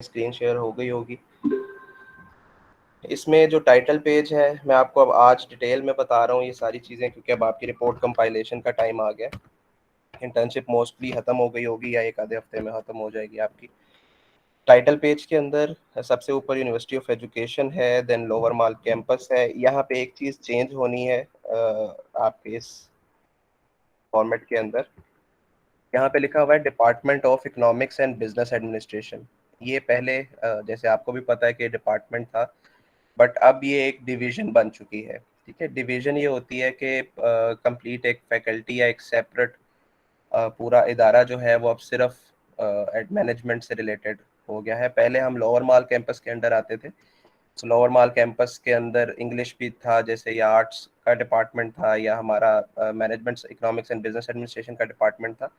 Screen share हो गई होगी। इसमें जो टाइटल पेज है मैं आपको अब आज डिटेल में बता रहा हूँ ये सारी चीज़ें, क्योंकि अब आपकी रिपोर्ट कंपाइलेशन का टाइम आ गया। इंटर्नशिप मोस्टली ख़त्म हो गई होगी या एक आधे हफ्ते में ख़त्म हो जाएगी आपकी। टाइटल पेज के अंदर सबसे ऊपर यूनिवर्सिटी ऑफ एजुकेशन है, देन लोअर माल कैंपस है। यहाँ पे एक चीज़ चेंज होनी है आपके इस फॉर्मेट के अंदर। यहाँ पे लिखा हुआ है department of economics and business administration. ये पहले जैसे आपको भी पता है कि डिपार्टमेंट था, बट अब ये एक डिवीजन बन चुकी है। ठीक है, डिवीजन ये होती है कि कंप्लीट एक फैकल्टी या एक सेपरेट पूरा इदारा जो है वो अब सिर्फ मैनेजमेंट से रिलेटेड हो गया है। पहले हम लोअर माल कैंपस के अंडर आते थे, तो लोअर माल कैंपस के अंदर इंग्लिश भी था जैसे, या आर्ट्स का डिपार्टमेंट था, या हमारा management economics and business administration का डिपार्टमेंट था।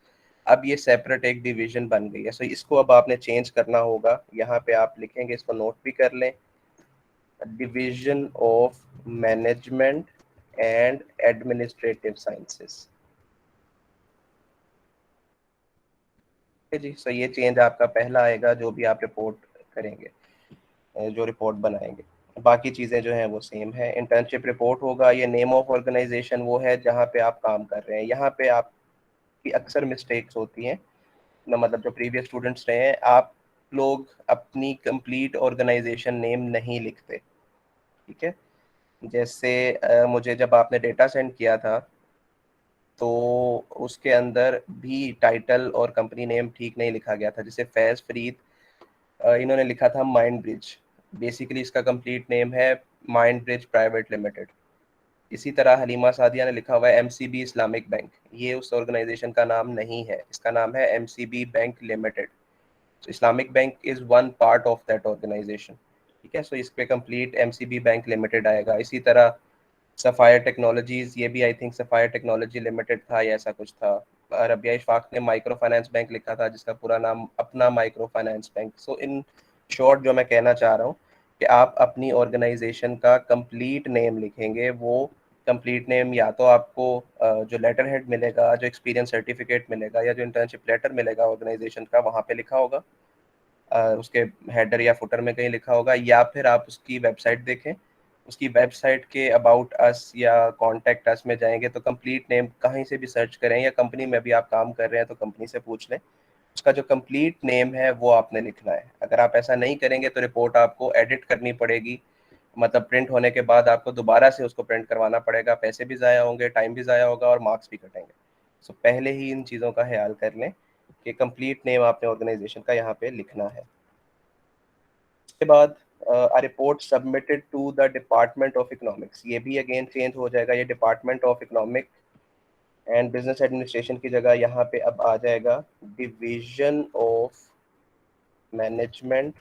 अब ये सेपरेट एक डिवीजन बन गई है, सो इसको अब आपने चेंज करना होगा। यहाँ पे आप लिखेंगे, इसको नोट भी कर लें, division of management and administrative sciences. जी, सो ये चेंज आपका पहला आएगा जो भी आप रिपोर्ट करेंगे, जो रिपोर्ट बनाएंगे। बाकी चीज़ें जो हैं वो सेम है। इंटर्नशिप रिपोर्ट होगा, ये नेम ऑफ ऑर्गेनाइजेशन वो है जहाँ पे आप काम कर रहे हैं। यहाँ पे आपकी अक्सर मिस्टेक्स होती हैं, मतलब जो प्रीवियस स्टूडेंट्स रहे हैं, आप लोग अपनी कंप्लीट ऑर्गेनाइजेशन नेम नहीं लिखते। ठीक है, जैसे मुझे जब आपने डेटा सेंड किया था तो उसके अंदर भी टाइटल और कंपनी नेम ठीक नहीं लिखा गया था। जैसे फैज़ फरीद, इन्होंने लिखा था माइंड ब्रिज, बेसिकली इसका कंप्लीट नेम है माइंड ब्रिज प्राइवेट लिमिटेड। इसी तरह हलीमा सादिया ने लिखा हुआ है एमसीबी इस्लामिक बैंक, ये उस ऑर्गेनाइजेशन का नाम नहीं है, इसका नाम है एमसीबी बैंक लिमिटेड। तो Islamic bank is one part of that organisation. ठीक है, सो इस पे कंप्लीट एमसीबी बैंक लिमिटेड आएगा। इसी तरह सफ़ायर टेक्नोलॉजीज़, ये भी I think sapphire technology limited था या ऐसा कुछ था। रबिया इशफाक ने माइक्रो फाइनेंस बैंक लिखा था, जिसका पूरा नाम अपना micro finance bank. So in short जो मैं कहना चाह रहा हूँ कि आप अपनी ऑर्गेनाइजेशन का कंप्लीट नेम लिखेंगे। वो कंप्लीट नेम या तो आपको जो लेटर हेड मिलेगा, जो एक्सपीरियंस सर्टिफिकेट मिलेगा, या जो इंटर्नशिप लेटर मिलेगा ऑर्गेनाइजेशन का, वहाँ पे लिखा होगा, उसके हेडर या फुटर में कहीं लिखा होगा, या फिर आप उसकी वेबसाइट देखें। उसकी वेबसाइट के अबाउट अस या कॉन्टैक्ट अस में जाएंगे तो कंप्लीट नेम कहीं से भी सर्च करें, या कंपनी में भी आप काम कर रहे हैं तो कंपनी से पूछ लें, उसका जो कंप्लीट नेम है वो आपने लिखना है। अगर आप ऐसा नहीं करेंगे तो रिपोर्ट आपको एडिट करनी पड़ेगी, मतलब प्रिंट होने के बाद आपको दोबारा से उसको प्रिंट करवाना पड़ेगा, पैसे भी ज़ाया होंगे, टाइम भी ज़ाया होगा और मार्क्स भी कटेंगे। सो पहले ही इन चीज़ों का ख्याल कर लें कि कंप्लीट नेम आपने ऑर्गेनाइजेशन का यहाँ पे लिखना है। उसके बाद a report submitted to the department of economics, ये भी अगेन चेंज हो जाएगा। ये department of economic and business administration की जगह यहाँ पे अब आ जाएगा division of management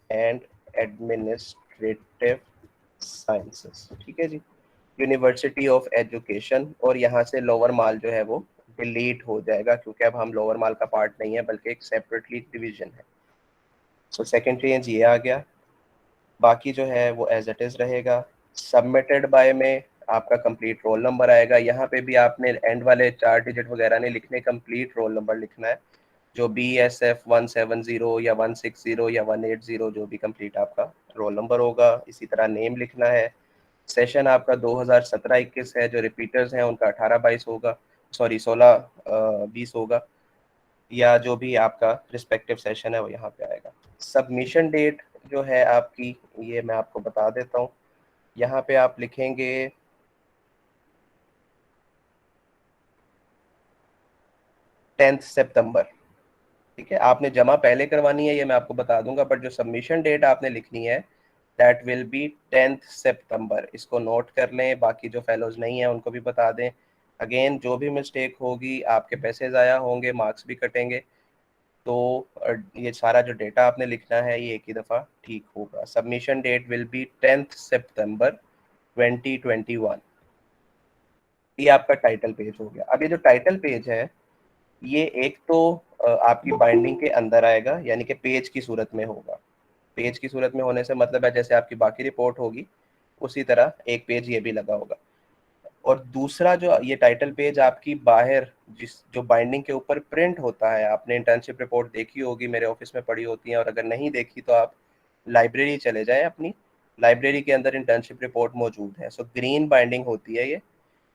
and administrative sciences. ठीक है जी, यूनिवर्सिटी ऑफ एजुकेशन, और यहाँ से लोअर माल जो है वो डिलीट हो जाएगा, क्योंकि अब हम लोअर माल का पार्ट नहीं है बल्कि एक सेपरेटली डिवीजन है। सो सेकेंड चेंज ये आ गया। बाकी जो है वो एज इट इज़ रहेगा। सबमिटेड बाय में आपका कंप्लीट रोल नंबर आएगा। यहाँ पे भी आपने एंड वाले 4 डिजिट वगैरह नहीं लिखने, कंप्लीट रोल नंबर लिखना है, जो BSF 170 या 160 या 180 जो भी कंप्लीट आपका रोल नंबर होगा। इसी तरह नेम लिखना है। सेशन आपका 2017-21 है, जो रिपीटर्स हैं उनका 18-22 होगा, सॉरी 16-20 होगा, या जो भी आपका रिस्पेक्टिव सेशन है वो यहाँ पे आएगा। सबमिशन डेट जो है आपकी, ये मैं आपको बता देता हूँ। यहाँ पे आप लिखेंगे 10 सितंबर। ठीक है, आपने जमा पहले करवानी है ये मैं आपको बता दूंगा, बट जो सबमिशन डेट आपने लिखनी है दैट विल बी 10 सितंबर। इसको नोट कर लें, बाकी जो फेलोज नहीं है उनको भी बता दें। अगेन जो भी मिस्टेक होगी आपके पैसे ज़ाया होंगे, मार्क्स भी कटेंगे, तो ये सारा जो डेटा आपने लिखना है ये एक ही दफ़ा ठीक होगा। सबमिशन डेट विल बी 10 सितंबर 2021। ये आपका टाइटल पेज हो गया। अब ये जो टाइटल पेज है ये एक तो आपकी बाइंडिंग के अंदर आएगा, यानी कि पेज की सूरत में होगा। पेज की सूरत में होने से मतलब है जैसे आपकी बाकी रिपोर्ट होगी उसी तरह एक पेज ये भी लगा होगा। और दूसरा जो ये टाइटल पेज आपकी बाहर जिस जो बाइंडिंग के ऊपर प्रिंट होता है, आपने इंटर्नशिप रिपोर्ट देखी होगी, मेरे ऑफिस में पड़ी होती है, और अगर नहीं देखी तो आप लाइब्रेरी चले जाएं, अपनी लाइब्रेरी के अंदर इंटर्नशिप रिपोर्ट मौजूद है। सो ग्रीन बाइंडिंग होती है ये,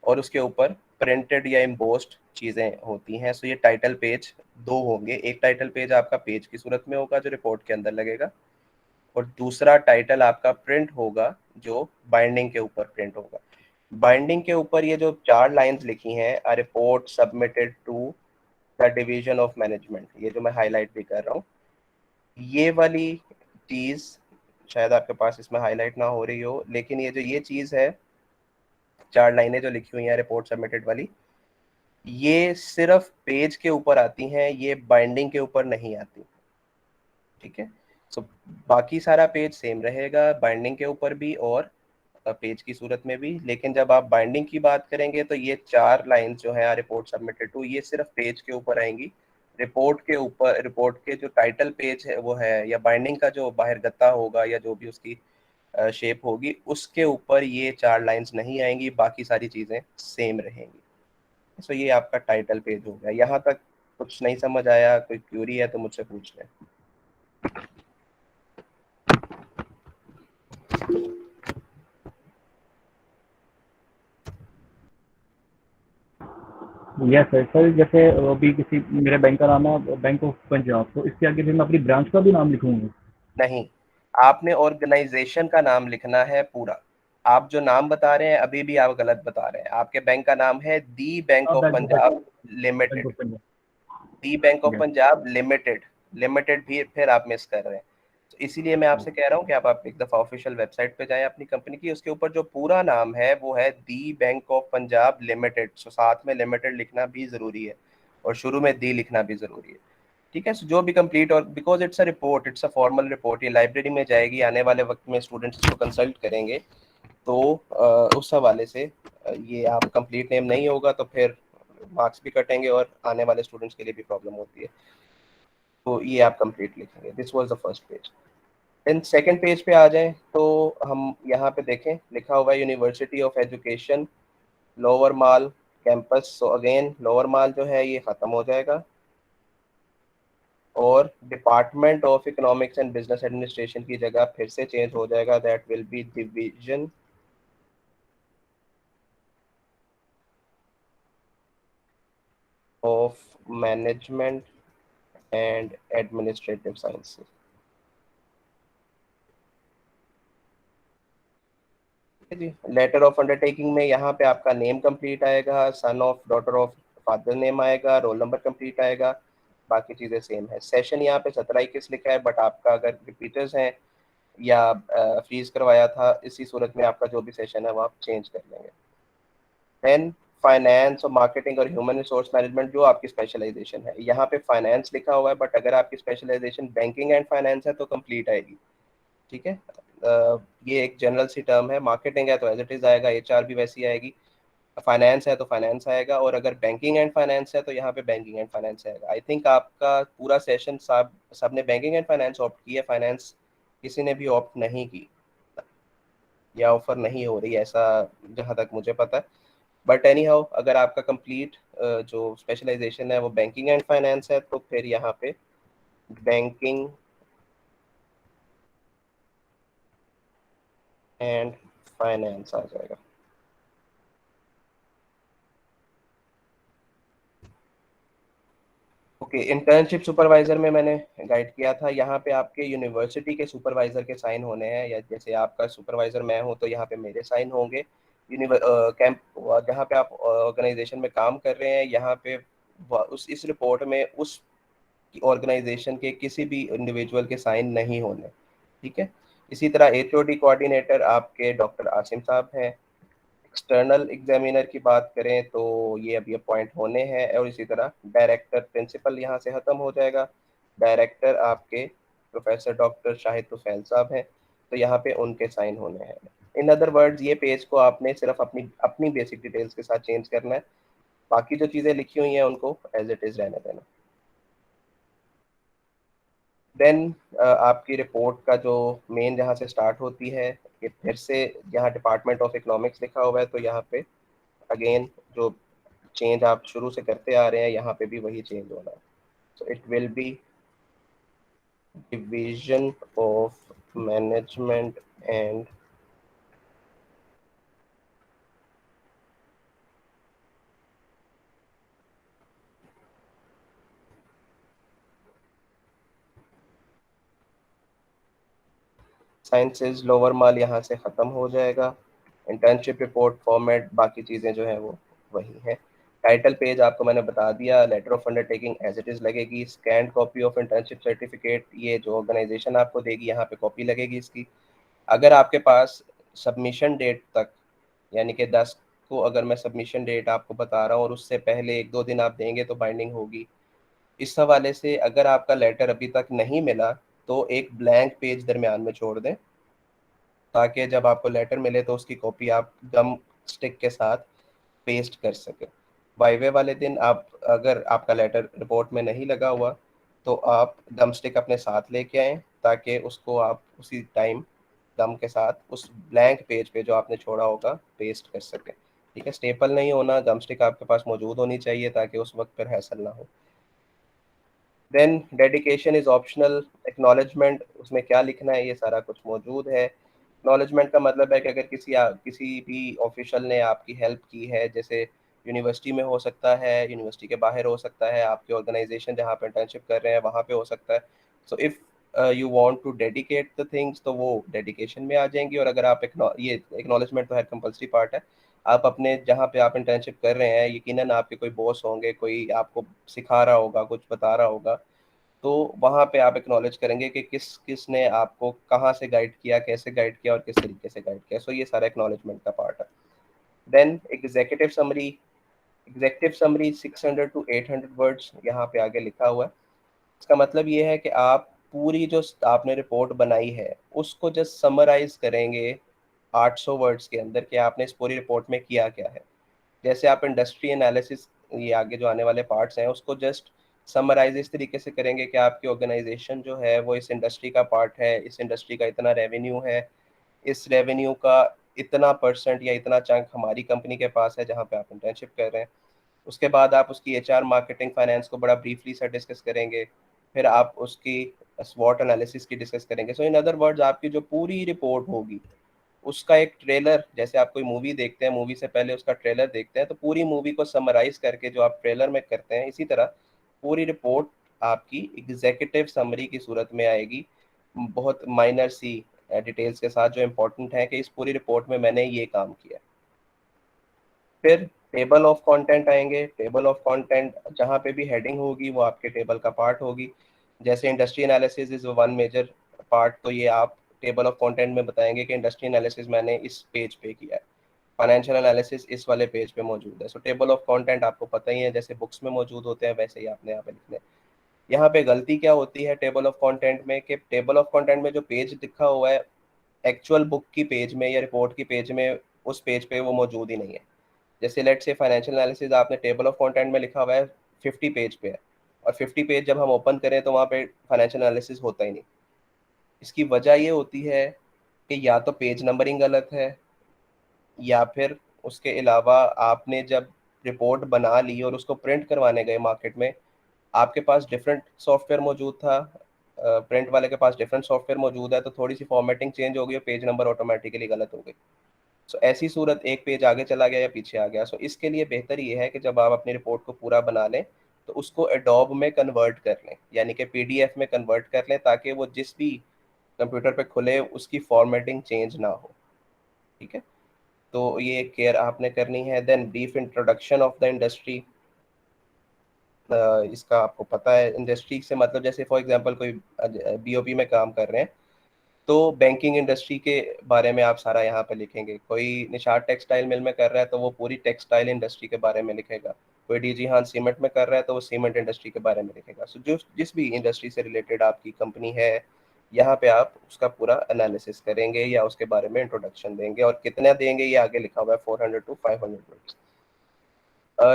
और उसके ऊपर प्रिंटेड या एम्बोस्ड चीज़ें होती हैं। सो ये टाइटल पेज दो होंगे, एक टाइटल पेज आपका पेज की सूरत में होगा जो रिपोर्ट के अंदर लगेगा, और दूसरा टाइटल आपका प्रिंट होगा जो बाइंडिंग के ऊपर प्रिंट होगा। बाइंडिंग के ऊपर ये जो 4 लाइंस लिखी हैं, a report submitted to the division of management, ये जो मैं हाईलाइट भी कर रहा हूँ, ये वाली चीज़ शायद आपके पास इसमें हाईलाइट ना हो रही हो, लेकिन ये जो ये चीज़ है, 4 लाइनें जो लिखी हुई हैं रिपोर्ट सबमिटेड वाली, ये सिर्फ पेज के ऊपर आती हैं, ये बाइंडिंग के ऊपर नहीं आती। ठीक है, सो बाकी सारा पेज सेम रहेगा, बाइंडिंग के ऊपर भी और पेज की सूरत में भी, लेकिन जब आप बाइंडिंग की बात करेंगे तो ये 4 लाइंस जो है रिपोर्ट सबमिटेड टू, ये सिर्फ पेज के ऊपर आएंगी। रिपोर्ट के ऊपर, रिपोर्ट के जो टाइटल पेज है वो है, या बाइंडिंग का जो बाहर गत्ता होगा या जो भी उसकी शेप होगी, उसके ऊपर ये 4 लाइंस नहीं आएंगी, बाकी सारी चीज़ें सेम रहेंगी। सो ये आपका टाइटल पेज हो गया। यहाँ तक कुछ नहीं समझ आया, कोई क्यूरी है तो मुझसे पूछ लें। Yes sir. सर जैसे अभी किसी मेरे बैंक का नाम है बैंक ऑफ पंजाब, तो इसके आगे फिर मैं अपनी ब्रांच का भी नाम लिखूंगा? नहीं, आपने ऑर्गेनाइजेशन का नाम लिखना है पूरा। आप जो नाम बता रहे हैं अभी भी आप गलत बता रहे हैं। आपके बैंक का नाम है दी बैंक हाँ, of bank of Punjab bank limited. Of Punjab. The bank of yes. Punjab limited, limited भी फिर आप मिस कर रहे हैं। तो इसीलिए मैं आपसे कह रहा हूँ कि आप एक दफ़ा ऑफिशियल वेबसाइट पे जाएं अपनी कंपनी की, उसके ऊपर जो पूरा नाम है वो है दी बैंक ऑफ पंजाब लिमिटेड। सो साथ में लिमिटेड लिखना भी ज़रूरी है, और शुरू में दी लिखना भी ज़रूरी है। ठीक है, so जो भी कंप्लीट, और because it's a report, it's a formal report, ये लाइब्रेरी में जाएगी, आने वाले वक्त में स्टूडेंट्स इसको कंसल्ट करेंगे, तो उस हवाले से ये आप कंप्लीट नेम नहीं होगा तो फिर मार्क्स भी कटेंगे और आने वाले स्टूडेंट्स के लिए भी प्रॉब्लम होती है। तो ये आप कंप्लीट लिखेंगे। This was the first page. Then second page पे आ जाएं तो हम यहाँ पे देखें, लिखा हुआ है university of education lower mall campus. So again lower mall जो है ये ख़त्म हो जाएगा, और department of economics and business administration की जगह फिर से चेंज हो जाएगा, that will be division of management and administrative sciences. जी, लेटर ऑफ अंडरटेकिंग में यहाँ पे आपका नेम कंप्लीट आएगा, son of daughter of father name आएगा, रोल नंबर कंप्लीट आएगा, बाकी चीज़ें सेम है। सेशन यहाँ पे 17-21 लिखा है, बट आपका अगर रिपीटर्स हैं या फ्रीज करवाया था, इसी सूरत में आपका जो भी सेशन है वो आप चेंज कर लेंगे। देन फाइनेंस और मार्केटिंग और ह्यूमन रिसोर्स मैनेजमेंट जो आपकी स्पेशलाइजेशन है, यहाँ पे फाइनेंस लिखा हुआ है, बट अगर आपकी स्पेशलाइजेशन बैंकिंग एंड फाइनेंस है तो कंप्लीट आएगी। ठीक है, ये एक जनरल सी टर्म है। मार्केटिंग है तो एज इट इज आएगा, एचआर भी वैसी आएगी। फाइनेंस है तो फाइनेंस आएगा, और अगर बैंकिंग एंड फाइनेंस है तो यहाँ पे बैंकिंग एंड फाइनेंस आएगा। आई थिंक आपका पूरा सेशन सबने बैंकिंग एंड फाइनेंस ऑप्ट की है, फाइनेंस किसी ने भी ऑप्ट नहीं की या ऑफर नहीं हो रही, ऐसा जहाँ तक मुझे पता है। बट एनी हाउ, अगर आपका कंप्लीट जो स्पेशलाइजेशन है वो बैंकिंग एंड फाइनेंस है तो फिर यहाँ पे बैंकिंग एंड फाइनेंस आ जाएगा। ओके, इंटर्नशिप सुपरवाइजर में मैंने गाइड किया था, यहाँ पे आपके यूनिवर्सिटी के सुपरवाइजर के साइन होने हैं, या जैसे आपका सुपरवाइजर मैं हूँ तो यहाँ पे मेरे साइन होंगे। कैंप जहाँ पे आप ऑर्गेनाइजेशन में काम कर रहे हैं, यहाँ पे उस इस रिपोर्ट में उस ऑर्गेनाइजेशन के किसी भी इंडिविजुअल के साइन नहीं होने। ठीक है, इसी तरह एचओडी कोऑर्डिनेटर आपके डॉक्टर आसिम साहब हैं। एक्सटर्नल एग्जामिनर की बात करें तो ये अभी अपॉइंट होने हैं, और इसी तरह डायरेक्टर प्रिंसिपल यहाँ से ख़त्म हो जाएगा। डायरेक्टर आपके प्रोफेसर डॉक्टर शाहिद तुफैल साहब हैं, तो यहाँ पे उनके साइन होने हैं। इन अदर वर्ड्स, ये पेज को आपने सिर्फ अपनी अपनी बेसिक डिटेल्स के साथ चेंज करना है, बाकी जो चीज़ें लिखी हुई हैं उनको एज इट इज़ रहने देना। देन आपकी रिपोर्ट का जो मेन जहाँ से स्टार्ट होती है, ये फिर से यहाँ डिपार्टमेंट ऑफ इकोनॉमिक्स लिखा हुआ है, तो यहाँ पे अगेन जो चेंज आप शुरू से करते आ रहे हैं यहाँ पे भी वही चेंज होना है. So it will be division of management and sciences lower mall यहाँ से ख़त्म हो जाएगा. इंटर्नशिप रिपोर्ट फॉर्मेट बाकी चीज़ें जो हैं वो वही हैं. टाइटल पेज आपको मैंने बता दिया. Letter of undertaking as it is लगेगी. Scanned copy of internship certificate, ये जो ऑर्गेनाइजेशन आपको देगी यहाँ पे कॉपी लगेगी इसकी. अगर आपके पास सबमिशन डेट तक, यानी कि 10 को अगर मैं सबमिशन डेट आपको बता रहा हूँ और उससे पहले 1-2 दिन आप देंगे तो बाइंडिंग होगी. इस हवाले से अगर आपका लेटर अभी तक नहीं मिला तो एक ब्लैंक पेज दरमियान में छोड़ दें, ताकि जब आपको लेटर मिले तो उसकी कॉपी आप गम स्टिक के साथ पेस्ट कर सकें. वाइवे वाले दिन आप, अगर आपका लेटर रिपोर्ट में नहीं लगा हुआ तो आप गम स्टिक अपने साथ लेके आएँ, ताकि उसको आप उसी टाइम गम के साथ उस ब्लैंक पेज पे जो आपने छोड़ा होगा पेस्ट कर सकें. ठीक है, स्टेपल नहीं होना, गम स्टिक आपके पास मौजूद होनी चाहिए ताकि उस वक्त पर हैसल ना हो. Then dedication is optional. Acknowledgement, उसमें क्या लिखना है ये सारा कुछ मौजूद है. एक्नॉलेजमेंट का मतलब है कि अगर किसी भी ऑफिशियल ने आपकी हेल्प की है, जैसे यूनिवर्सिटी में हो सकता है, यूनिवर्सिटी के बाहर हो सकता है, आपके ऑर्गेनाइजेशन जहाँ पे इंटर्नशिप कर रहे हैं वहाँ पे हो सकता है. So if you want to dedicate the things तो वो डेडिकेशन में आ जाएंगी. और अगर आप ये एक्नॉलेजमेंट तो है कंपल्सरी पार्ट है. आप अपने जहाँ पे आप इंटर्नशिप कर रहे हैं, यकीनन आपके कोई बॉस होंगे, कोई आपको सिखा रहा होगा, कुछ बता रहा होगा, तो वहाँ पे आप एक्नॉलेज करेंगे कि किस किस ने आपको कहाँ से गाइड किया, कैसे गाइड किया और किस तरीके से गाइड किया. सो ये सारा एक्नॉलेजमेंट का पार्ट है. Then executive summary 600 to 800 words यहाँ पे आगे लिखा हुआ है. इसका मतलब ये है कि आप पूरी जो आपने रिपोर्ट बनाई है उसको जस्ट समराइज करेंगे 800 वर्ड्स के अंदर कि आपने इस पूरी रिपोर्ट में किया क्या है. जैसे आप इंडस्ट्री एनालिसिस, ये आगे जो आने वाले पार्ट्स हैं, उसको जस्ट समराइज इस तरीके से करेंगे कि आपकी ऑर्गेनाइजेशन जो है वो इस इंडस्ट्री का पार्ट है, इस इंडस्ट्री का इतना रेवेन्यू है, इस रेवेन्यू का इतना परसेंट या इतना चंक हमारी कंपनी के पास है जहाँ पे आप इंटर्नशिप कर रहे हैं. उसके बाद आप उसकी एचआर, मार्केटिंग, फाइनेंस को बड़ा ब्रीफली सा डिस्कस करेंगे. फिर आप उसकी स्वॉट एनालिसिस की डिस्कस करेंगे. सो इन अदर वर्ड्स आपकी जो पूरी रिपोर्ट होगी उसका एक ट्रेलर, जैसे आप कोई मूवी देखते हैं, मूवी से पहले उसका ट्रेलर देखते हैं, तो पूरी मूवी को समराइज करके जो आप ट्रेलर में करते हैं, इसी तरह पूरी रिपोर्ट आपकी एग्जीक्यूटिव समरी की सूरत में आएगी, बहुत माइनर सी डिटेल्स के साथ जो इम्पोर्टेंट है कि इस पूरी रिपोर्ट में मैंने ये काम किया. फिर टेबल ऑफ कंटेंट आएंगे. टेबल ऑफ कंटेंट जहाँ पे भी हेडिंग होगी वो आपके टेबल का पार्ट होगी. जैसे industry analysis is one major part, तो ये आप टेबल ऑफ कंटेंट में बताएंगे कि इंडस्ट्री एनालिसिस मैंने इस पेज पे किया है, फाइनेंशियल एनालिसिस इस वाले पेज पे मौजूद है. सो टेबल ऑफ कंटेंट आपको पता ही है, जैसे बुक्स में मौजूद होते हैं वैसे ही आपने यहाँ पे लिखने. यहाँ पे गलती क्या होती है टेबल ऑफ कंटेंट में, कि टेबल ऑफ कंटेंट में जो पेज लिखा हुआ है एक्चुअल बुक की पेज में या रिपोर्ट की पेज में, उस पेज पे वो मौजूद ही नहीं है. जैसे लेट से फाइनेंशियल एनालिसिस आपने टेबल ऑफ कंटेंट में लिखा हुआ है 50 पेज पे है, और 50 पेज जब हम ओपन करें तो वहाँ पे फाइनेंशियल एनालिसिस होता ही नहीं. इसकी वजह ये होती है कि या तो पेज नंबरिंग गलत है, या फिर उसके अलावा आपने जब रिपोर्ट बना ली और उसको प्रिंट करवाने गए मार्केट में, आपके पास डिफरेंट सॉफ्टवेयर मौजूद था, प्रिंट वाले के पास डिफरेंट सॉफ्टवेयर मौजूद है, तो थोड़ी सी फॉर्मेटिंग चेंज हो गई और पेज नंबर ऑटोमेटिकली गलत हो गई. सो ऐसी सूरत एक पेज आगे चला गया या पीछे आ गया. सो इसके लिए बेहतर ये है कि जब आप अपनी रिपोर्ट को पूरा बना लें तो उसको एडोब में कन्वर्ट कर लें, यानी कि पीडीएफ में कन्वर्ट कर लें, ताकि वो जिस भी कंप्यूटर पे खुले उसकी फॉर्मेटिंग चेंज ना हो. ठीक है, तो ये केयर आपने करनी है. Then brief introduction of the industry. इसका आपको पता है, इंडस्ट्री से मतलब जैसे फॉर एग्जांपल कोई बीओपी में काम कर रहे हैं तो बैंकिंग इंडस्ट्री के बारे में आप सारा यहाँ पे लिखेंगे. कोई निषाद टेक्सटाइल मिल में कर रहा है तो वो पूरी टेक्सटाइल इंडस्ट्री के बारे में लिखेगा. कोई डीजी हान सीमेंट में कर रहा है तो वो सीमेंट इंडस्ट्री के बारे में लिखेगा. सो जो जिस भी इंडस्ट्री से रिलेटेड आपकी कंपनी है, यहाँ पे आप उसका पूरा एनालिसिस करेंगे या उसके बारे में इंट्रोडक्शन देंगे, और कितना देंगे ये आगे लिखा हुआ है 400 to 500 वर्ड्स.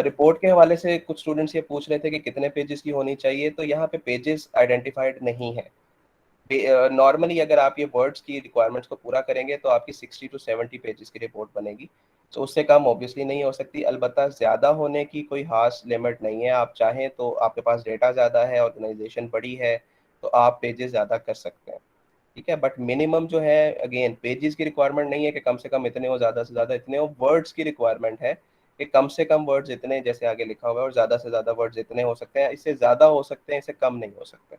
रिपोर्ट के हवाले से कुछ स्टूडेंट्स ये पूछ रहे थे कि कितने पेजेस की होनी चाहिए, तो यहाँ पे पेजेस आइडेंटिफाइड नहीं है. नॉर्मली अगर आप ये वर्ड्स की रिक्वायरमेंट्स को पूरा करेंगे तो आपकी 60 to 70 पेजेस की रिपोर्ट बनेगी। तो उससे कम ऑब्वियसली नहीं हो सकती, अलबत्ता ज़्यादा होने की कोई खास लिमिट नहीं है। आप चाहें तो, आपके पास डेटा ज़्यादा है, ऑर्गेनाइजेशन बड़ी है, तो आप पेजेस ज़्यादा कर सकते हैं, ठीक है। बट मिनिमम जो है, अगेन पेजेस की रिक्वायरमेंट नहीं है कि कम से कम इतने हो, ज़्यादा से ज़्यादा इतने हो। वर्ड्स की रिक्वायरमेंट है कि कम से कम वर्ड्स इतने, जैसे आगे लिखा हुआ है, और ज़्यादा से ज़्यादा वर्ड्स इतने हो सकते हैं। इससे ज़्यादा हो सकते हैं, इससे कम नहीं हो सकते।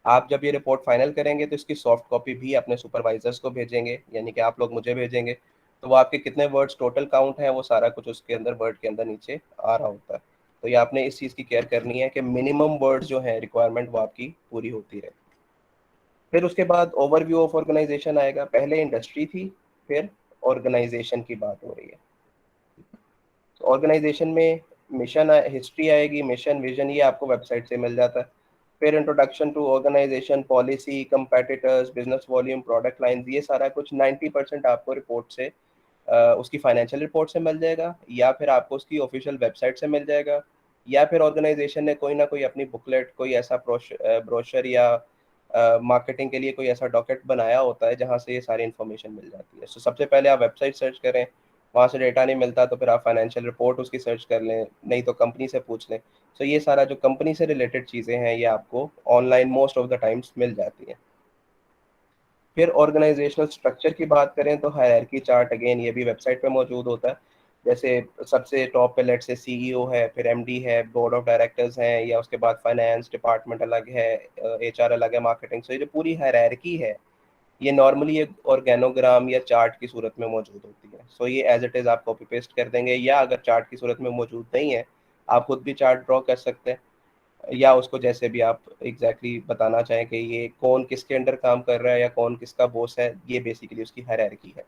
आप जब ये रिपोर्ट फाइनल करेंगे तो इसकी सॉफ्ट कॉपी भी अपने सुपरवाइजर्स को भेजेंगे, यानी कि आप लोग मुझे भेजेंगे। तो वो आपके कितने वर्ड्स टोटल काउंट है, वो सारा कुछ उसके अंदर वर्ड के अंदर नीचे आ रहा होता है। तो ये आपने इस चीज़ की केयर करनी है कि मिनिमम वर्ड्स जो है रिक्वायरमेंट वो आपकी पूरी होती रहे। फिर उसके बाद ओवरव्यू ऑफ ऑर्गेनाइजेशन आएगा। पहले इंडस्ट्री थी, फिर ऑर्गेनाइजेशन की बात हो रही है। ऑर्गेनाइजेशन में मिशन हिस्ट्री आएगी, मिशन विजन, ये आपको वेबसाइट से मिल जाता है। फिर introduction to organisation, policy, competitors, business volume, product lines, ये सारा कुछ 90% आपको रिपोर्ट से उसकी फाइनेंशियल रिपोर्ट से मिल जाएगा, या फिर आपको उसकी ऑफिशियल वेबसाइट से मिल जाएगा, या फिर ऑर्गेनाइजेशन ने कोई ना कोई अपनी बुकलेट, कोई ऐसा ब्रोशर या मार्केटिंग के लिए कोई ऐसा डॉक्यूमेंट बनाया होता है जहाँ से ये सारी इन्फॉर्मेशन मिल जाती है। सो सबसे पहले आप वेबसाइट सर्च करें, वहाँ से डेटा नहीं मिलता तो फिर आप फाइनेंशियल रिपोर्ट उसकी सर्च कर लें, नहीं तो कंपनी से पूछ लें। सो ये सारा जो कंपनी से रिलेटेड चीज़ें हैं ये आपको online most of the times मिल जाती हैं। फिर ऑर्गेनाइजेशनल स्ट्रक्चर की बात करें तो हायरार्की चार्ट, अगेन ये भी वेबसाइट पे मौजूद होता है। जैसे सबसे टॉप पे लेट से सीईओ है, फिर एमडी है, बोर्ड ऑफ डायरेक्टर्स हैं, या उसके बाद फाइनेंस डिपार्टमेंट अलग है, एचआर अलग है, मार्केटिंग। सो ये जो पूरी हायरार्की है ये नॉर्मली एक ऑर्गेनोग्राम या चार्ट की सूरत में मौजूद होती है। सो ये एज इट इज़ आप कॉपी पेस्ट कर देंगे, या अगर चार्ट की सूरत में मौजूद नहीं है आप खुद भी चार्ट ड्रॉ कर सकते हैं, या उसको जैसे भी आप एग्जैक्टली बताना चाहें कि ये कौन किसके अंडर काम कर रहा है या कौन किसका बॉस है, ये बेसिकली उसकी हायरार्की है।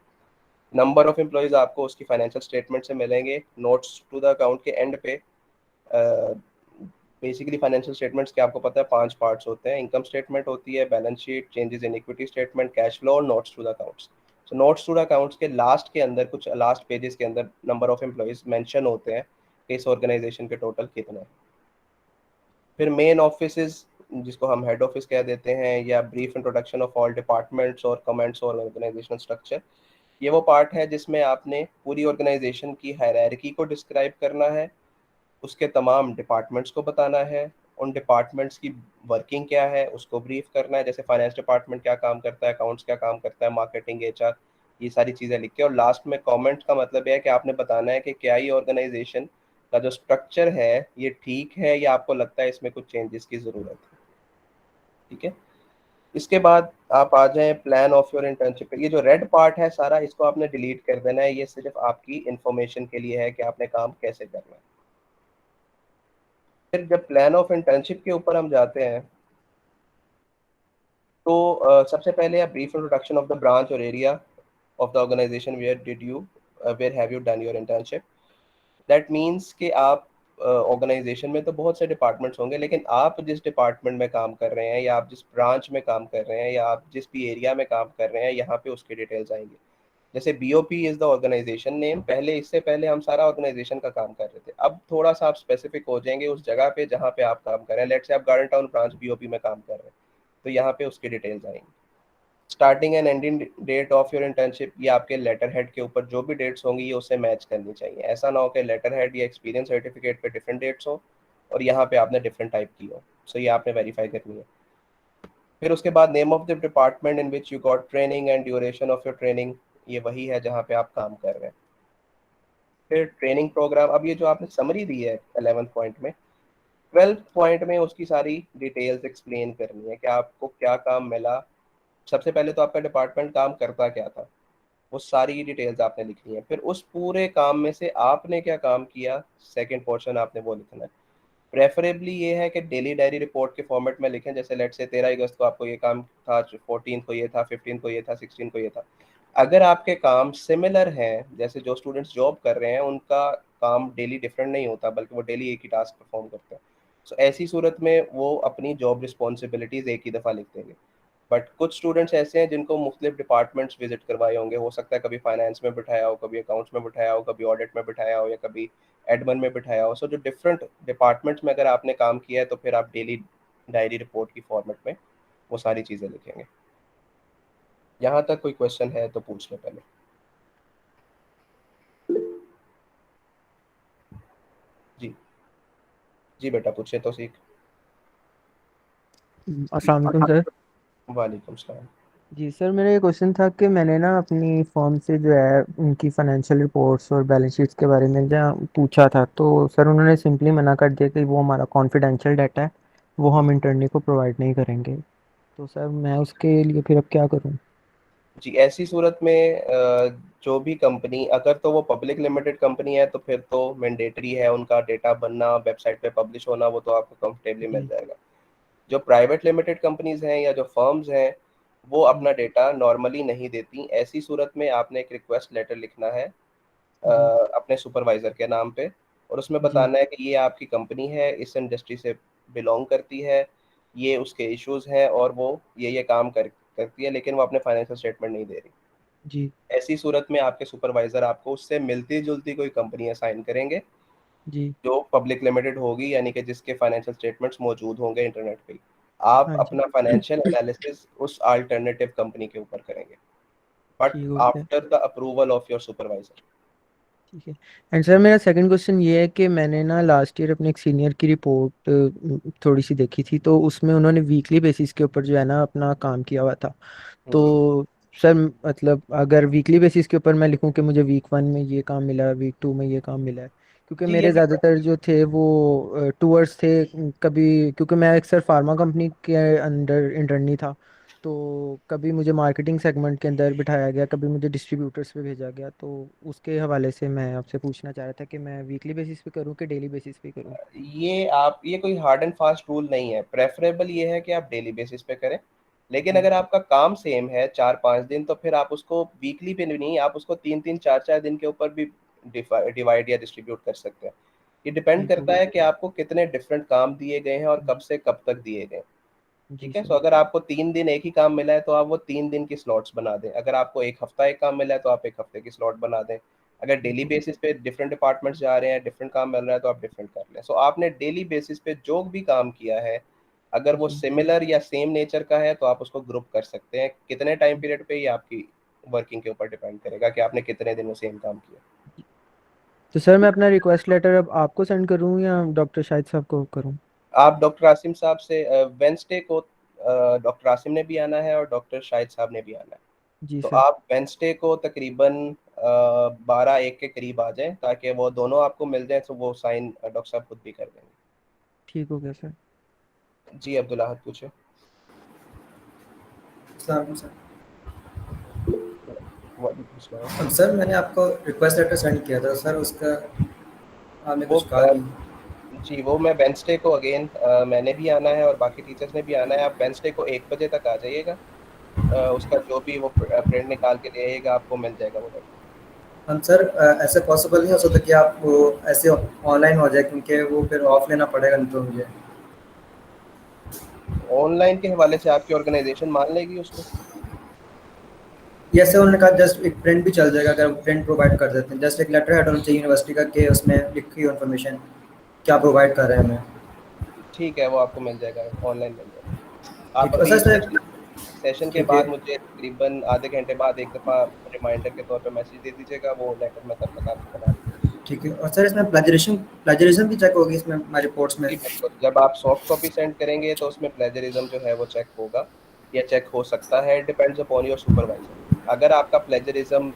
नंबर ऑफ एम्प्लॉयज़ आपको उसकी फाइनेंशियल स्टेटमेंट से मिलेंगे। नोट्स टू द अकाउंट के एंड पे बेसिकली फाइनेंशियल स्टेटमेंट्स के आपको पता है 5 पार्ट्स होते हैं। इनकम स्टेटमेंट होती है, balance sheet, changes in equity statement, cash flow, और notes to the accounts. So notes to the accounts के लास्ट के अंदर, कुछ लास्ट पेजेस के अंदर नंबर ऑफ एम्प्लॉयज़ मेंशन होते हैं कि इस ऑर्गेनाइजेशन के टोटल कितने हैं। फिर मेन ऑफिस, जिसको हम हेड ऑफिस कह देते हैं, या brief introduction of all departments और कमेंट्स और ऑर्गेनाइजेशनल स्ट्रक्चर, ये वो पार्ट है जिसमें आपने पूरी ऑर्गेनाइजेशन की हायरार्की को डिस्क्राइब करना है, उसके तमाम डिपार्टमेंट्स को बताना है, उन डिपार्टमेंट्स की वर्किंग क्या है उसको ब्रीफ करना है। जैसे फाइनेंस डिपार्टमेंट क्या काम करता है, अकाउंट्स क्या काम करता है, मार्केटिंग, एचआर, ये सारी चीज़ें लिख के। और लास्ट में कमेंट का मतलब यह है कि आपने बताना है कि क्या ये ऑर्गेनाइजेशन का जो स्ट्रक्चर है ये ठीक है, या आपको लगता है इसमें कुछ चेंजेस की ज़रूरत है, ठीक है। इसके बाद आप आ जाएं प्लान ऑफ योर इंटर्नशिप पे। ये जो रेड पार्ट है सारा, इसको आपने डिलीट कर देना है, ये सिर्फ आपकी इंफॉर्मेशन के लिए है कि आपने काम कैसे करना है। फिर जब प्लान ऑफ इंटर्नशिप के ऊपर हम जाते हैं तो सबसे पहले आप brief introduction of the branch और area of the organisation where have you done your internship. That means कि आप ऑर्गेनाइजेशन में तो बहुत से डिपार्टमेंट्स होंगे, लेकिन आप जिस डिपार्टमेंट में काम कर रहे हैं, या आप जिस ब्रांच में काम कर रहे हैं, या आप जिस भी एरिया में काम कर रहे हैं, यहाँ पे उसकी डिटेल्स आएंगी। जैसे BOP is the organisation name, पहले इससे पहले हम सारा ऑर्गेनाइजेशन का काम कर रहे थे। अब थोड़ा सा आप स्पेसिफिक हो जाएंगे उस जगह पे जहाँ पे आप काम कर रहे हैं। लेट्स से आप गार्डन टाउन ब्रांच बीओपी में काम कर रहे हैं, तो यहाँ पे उसकी डिटेल्स आएंगी। Starting and ending date of your internship, ये आपके लेटर हेड के ऊपर जो भी डेट्स होंगी ये उससे मैच करनी चाहिए। ऐसा ना हो कि लेटर हेड या एक्सपीरियंस सर्टिफिकेट पे डिफरेंट डेट्स हो और यहाँ पे आपने डिफरेंट टाइप की हो। सो ये आपने वेरीफाई करनी है। फिर उसके बाद name of the department in which you got training and duration of your training, ये वही है जहाँ पे आप काम कर रहे हैं। फिर ट्रेनिंग प्रोग्राम, अब ये जो आपने समरी दी है 11th पॉइंट में, 12th पॉइंट में उसकी सारी डिटेल्स एक्सप्लेन करनी है कि आपको क्या काम मिला। सबसे पहले तो आपका डिपार्टमेंट काम करता क्या था, वो सारी डिटेल्स आपने लिखनी है। फिर उस पूरे काम में से आपने क्या काम किया, सेकंड पोर्शन आपने वो लिखना है। प्रेफरेबली ये है कि डेली डायरी रिपोर्ट के फॉर्मेट में लिखें। जैसे लेट से 13 अगस्त को आपको ये काम था, 14 को ये था, 15 को ये था, 16 को ये था। अगर आपके काम सिमिलर हैं, जैसे जो स्टूडेंट्स जॉब कर रहे हैं उनका काम डेली डिफरेंट नहीं होता, बल्कि वो डेली एक ही टास्क परफॉर्म करते हैं, सो ऐसी सूरत में वो अपनी जॉब रिस्पॉन्सिबिलिटीज एक ही दफ़ा लिख देंगे। बट कुछ स्टूडेंट्स ऐसे हैं जिनको मुख्तलिफ डिपार्टमेंट्स विजिट करवाए होंगे, हो सकता है कभी फाइनेंस में बिठाया हो, कभी अकाउंट्स में बिठाया हो, कभी ऑडिट में बिठाया हो, या कभी एडमिन में बिठाया हो। सो जो डिफरेंट डिपार्टमेंट्स में अगर आपने काम किया है तो फिर आप डेली डायरी रिपोर्ट की फॉर्मेट में वो सारी चीज़ें लिखेंगे। यहाँ तक कोई क्वेश्चन है तो पूछ लो पहले। जी जी बेटा पूछे तो सीख। अस्सलाम वालेकुम सर। वालेकुम सलाम। जी सर, मेरा ये क्वेश्चन था कि मैंने ना अपनी फर्म से जो है उनकी फाइनेंशियल रिपोर्ट्स और बैलेंस शीट्स के बारे में जहाँ पूछा था, तो सर उन्होंने सिंपली मना कर दिया कि वो हमारा कॉन्फिडेंशियल डाटा है, वो हम इंटरनी को प्रोवाइड नहीं करेंगे। तो सर मैं उसके लिए फिर अब क्या करूँ? जी ऐसी सूरत में जो भी कंपनी, अगर तो वो पब्लिक लिमिटेड कंपनी है तो फिर तो मैंडेटरी है उनका डेटा बनना, वेबसाइट पे पब्लिश होना, वो तो आपको कंफर्टेबली मिल जी जाएगा। जो प्राइवेट लिमिटेड कंपनीज हैं या जो फर्म्स हैं, वो जी अपना डेटा नॉर्मली नहीं देती। ऐसी सूरत में आपने एक रिक्वेस्ट लेटर लिखना है जी अपने सुपरवाइजर के नाम पे, और उसमें जी। बताना है कि ये आपकी कंपनी है, इस इंडस्ट्री से बिलोंग करती है, ये उसके इश्यूज हैं और वो ये काम करती है, लेकिन वो अपने फाइनेंशियल स्टेटमेंट नहीं दे रही। जी ऐसी सूरत में आपके सुपरवाइजर आपको उससे मिलती जुलती कोई कंपनी असाइन करेंगे जी। जो पब्लिक लिमिटेड होगी, यानी कि जिसके फाइनेंशियल स्टेटमेंट्स मौजूद होंगे इंटरनेट पे। आप हाँ जी। अपना फाइनेंशियल एनालिसिस उस अल्टरनेटिव कंपनी के ऊपर करेंगे, बट ठीक हो गया। After the approval of your supervisor. ठीक है। एंड सर मेरा सेकंड क्वेश्चन ये है कि मैंने ना लास्ट ईयर अपने एक सीनियर की रिपोर्ट थोड़ी सी देखी थी, तो उसमें उन्होंने वीकली बेसिस के ऊपर जो है ना अपना काम किया हुआ था। हम्म। तो सर मतलब अगर वीकली बेसिस के ऊपर मैं लिखूं कि मुझे वीक 1 में ये काम मिला है, वीक 2 में ये काम मिला है, क्योंकि जी ये मेरे ज़्यादातर जो थे वो टूवर्ड्स थे कभी, क्योंकि मैं एक सर फार्मा कंपनी के अंडर इंटर्नी था, तो कभी मुझे मार्केटिंग सेगमेंट के अंदर बिठाया गया, कभी मुझे डिस्ट्रीब्यूटर्स पे भेजा गया। तो उसके हवाले से मैं आपसे पूछना चाह रहा था कि मैं वीकली बेसिस पे करूं कि डेली बेसिस पे करूं? ये कोई हार्ड एंड फास्ट रूल नहीं है, प्रेफरेबल ये है कि आप डेली बेसिस पे करें। लेकिन जी। अगर आपका काम सेम है 4-5 दिन, तो फिर आप उसको वीकली पे नहीं, आप उसको 3-3 4-4 दिन के ऊपर भी डिवाइड या डिस्ट्रीब्यूट कर सकते हैं। ये डिपेंड ठीक हो करता गया। है कि आपको कितने डिफरेंट काम दिए गए हैं और कब जी। से कब तक दिए गए हैं। जी ठीक है, सो सर। अगर आपको 3 दिन एक ही काम मिला है तो आप वो 3 दिन की स्लॉट्स बना दें। अगर आपको एक हफ्ता एक काम मिला है तो आप एक हफ्ते की स्लॉट बना दें। अगर ठीक डेली हो गया। बेसिस पे डिफरेंट डिपार्टमेंट्स जा रहे हैं, डिफरेंट काम मिल रहा है, तो आप डिफरेंट कर लें। सो आपने डेली बेसिस पे जो भी काम किया है, अगर वो जी। सिमिलर या सेम नेचर का है तो आप उसको ग्रुप कर सकते हैं। कितने टाइम पीरियड पे, ये आपकी वर्किंग के ऊपर डिपेंड करेगा कि आपने कितने दिन में सेम काम किया। तो सर मैं अपना रिक्वेस्ट लेटर अब आपको सेंड करूं या डॉक्टर शाहिद साहब को करूं? आप डॉक्टर आसिम साहब से वेंसडे को, डॉक्टर आसिम ने भी आना है और डॉक्टर शाहिद साहब ने भी आना है। जी तो सर। आप वेंसडे को तकरीबन 12-1 के करीब आ जाएं, ताकि वो दोनों आपको मिल जाएं, तो वो साइन डॉक्टर साहब खुद भी कर देंगे। ठीक हो गया सर। जी अब्दुल्ला हद पूछे। सर सर वालेकुम सलाम। अब सर मैंने आपको रिक्वेस्ट लेटर सेंड किया था सर, उसका आपने वो कुछ कहा नहीं। जी वो मैं वेंसडे को अगेन, मैंने भी आना है और बाकी टीचर्स ने भी आना है। आप वेंसडे को 1 बजे तक आ जाइएगा। उसका जो भी वो प्रिंट निकाल के ले आइएगा, आपको मिल जाएगा वो लेटर। हम सर ऐसे पॉसिबल नहीं हो सकता कि आप वो ऐसे ऑनलाइन हो जाए, क्योंकि वो फिर ऑफ लेना पड़ेगा नहीं तो मुझे। ऑनलाइन के हवाले से आपकी ऑर्गेनाइजेशन मान लेगी उसको। ये ऐसे उन्होंने कहा जस्ट एक प्रिंट भी चल जाएगा, अगर प्रिंट प्रोवाइड कर देते हैं। जस्ट एक लेटर हेड होना चाहिए यूनिवर्सिटी का कि उसमें लिखी हुई इन्फॉर्मेशन क्या प्रोवाइड कर रहे हैं हमें। ठीक है, वो आपको मिल जाएगा, ऑनलाइन मिल जाएगा। आप ठीक है अभी सर इस सर। सेशन के ठीक है। बाद मुझे तकरीबन आधे घंटे बाद एक दफ़ा रिमाइंडर के तौर पे मैसेज दे दीजिएगा, वो लेटर मैं तब तक आपको बना दूँगा। ठीक है। और सर इसमें प्लेजरिज्म भी चेक होगी इसमें हमारी रिपोर्ट्स में? जी बिल्कुल, जब आप सॉफ्ट कॉपी सेंड करेंगे तो उसमें प्लेजरिज्म जो है वो चेक होगा, या चेक हो सकता है, डिपेंड्स अपॉन योर सुपरवाइजर। अगर आपका प्लेजरिज्म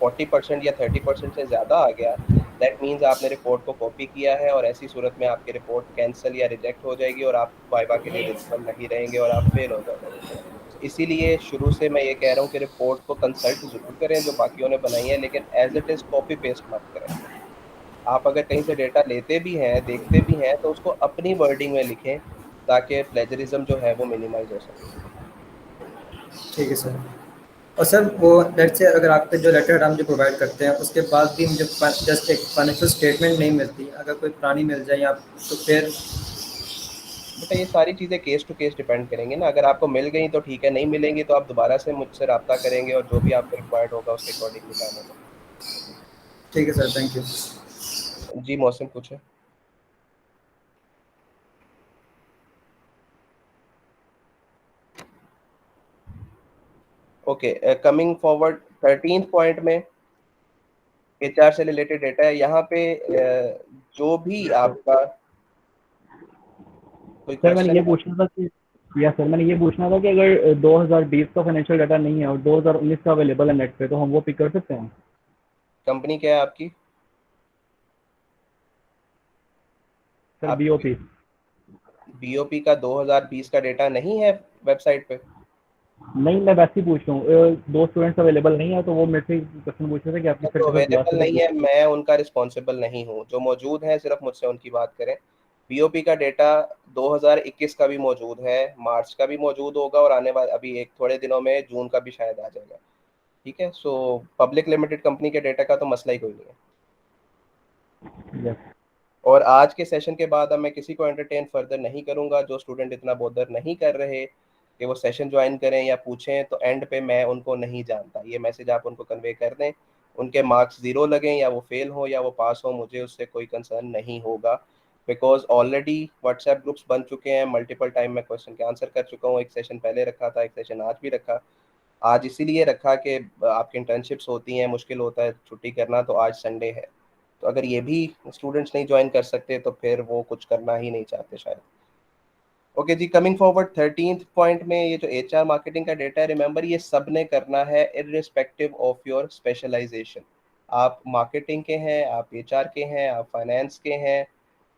40% या 30% से ज़्यादा आ गया, दैट मीन्स आपने रिपोर्ट को कॉपी किया है, और ऐसी सूरत में आपकी रिपोर्ट कैंसिल या रिजेक्ट हो जाएगी और आप वाइवा के लिए एलिजिबल नहीं रहेंगे और आप फेल हो जाओगे। इसीलिए शुरू से मैं ये कह रहा हूँ कि रिपोर्ट को कंसल्ट ज़रूर करें जो बाकियों ने बनाई है, लेकिन as it is copy paste मत करें। आप अगर कहीं से डेटा लेते भी हैं, देखते भी हैं, तो उसको अपनी वर्डिंग में लिखें, ताकि प्लेजरिज्म जो है वो मिनिमाइज हो सके। ठीक है सर। और सर वो लेट से अगर आपके जो लेटर हम जो प्रोवाइड करते हैं उसके बाद भी मुझे जस्ट एक फाइनेंशियल स्टेटमेंट नहीं मिलती, अगर कोई पुरानी मिल जाए या तो फिर? बेटा ये सारी चीज़ें केस टू केस डिपेंड करेंगी ना। अगर आपको मिल गई तो ठीक है, नहीं मिलेंगी तो आप दोबारा से मुझसे रब्ता करेंगे और जो भी आपको रिक्वायर्ड होगा उसके अकॉर्डिंगली काम होगा। ठीक है सर, थैंक यू। जी मौसम कुछ है। Okay, coming forward 13th point में एचआर से रिलेटेड डेटा है। यहाँ पे जो भी आपका कोई सर मैंने क्वेश्चन ये है? पूछना था कि या सर मैंने ये पूछना था कि अगर 2020 का फाइनेंशियल डाटा नहीं है और 2019 का अवेलेबल है नेट पे, तो हम वो पिक कर सकते हैं? कंपनी क्या है आपकी? सर आपकी बीओपी। बीओपी का 2020 का डेटा नहीं है वेबसाइट पे? नहीं, मैं वैसे ही पूछ रहा हूँ। दो स्टूडेंट्स अवेलेबल नहीं है, तो वो मेरे से क्वेश्चन पूछ रहे थे कि आपकी जो सर्टिफिकेट लास्ट अवेलेबल नहीं सर्टिफिकेट। है मैं उनका रिस्पॉन्सिबल नहीं हूँ, जो मौजूद है सिर्फ मुझसे उनकी बात करें। बीओपी का डेटा 2021 का भी मौजूद है, मार्च का भी मौजूद होगा, और आने वाले अभी एक थोड़े दिनों में जून का भी शायद आ जाएगा। ठीक है, सो पब्लिक लिमिटेड कंपनी के डेटा का तो मसला ही कोई नहीं है। यस। और आज के सेशन के बाद अब मैं किसी को एंटरटेन फर्दर नहीं करूंगा। जो स्टूडेंट इतना बॉदर नहीं कर रहे कि वो सेशन ज्वाइन करें या पूछें, तो एंड पे मैं उनको नहीं जानता, ये मैसेज आप उनको कन्वे कर दें। उनके मार्क्स 0 लगें या वो फेल हो या वो पास हो, मुझे उससे कोई कंसर्न नहीं होगा, बिकॉज ऑलरेडी व्हाट्सएप ग्रुप्स बन चुके हैं। मल्टीपल टाइम मैं क्वेश्चन के आंसर कर चुका हूँ। एक सेशन पहले रखा था, एक सेशन आज भी रखा। आज इसीलिए रखा कि आपकी इंटर्नशिप्स होती हैं, मुश्किल होता है छुट्टी करना, तो आज संडे है। तो अगर ये भी स्टूडेंट्स नहीं ज्वाइन कर सकते तो फिर वो कुछ करना ही नहीं चाहते शायद। ओके जी, कमिंग फॉरवर्ड 13th पॉइंट में ये जो एचआर मार्केटिंग का डेटा है, रिमेंबर ये सब ने करना है इररिस्पेक्टिव ऑफ योर स्पेशलाइजेशन। आप मार्केटिंग के हैं, आप एचआर के हैं, आप फाइनेंस के हैं,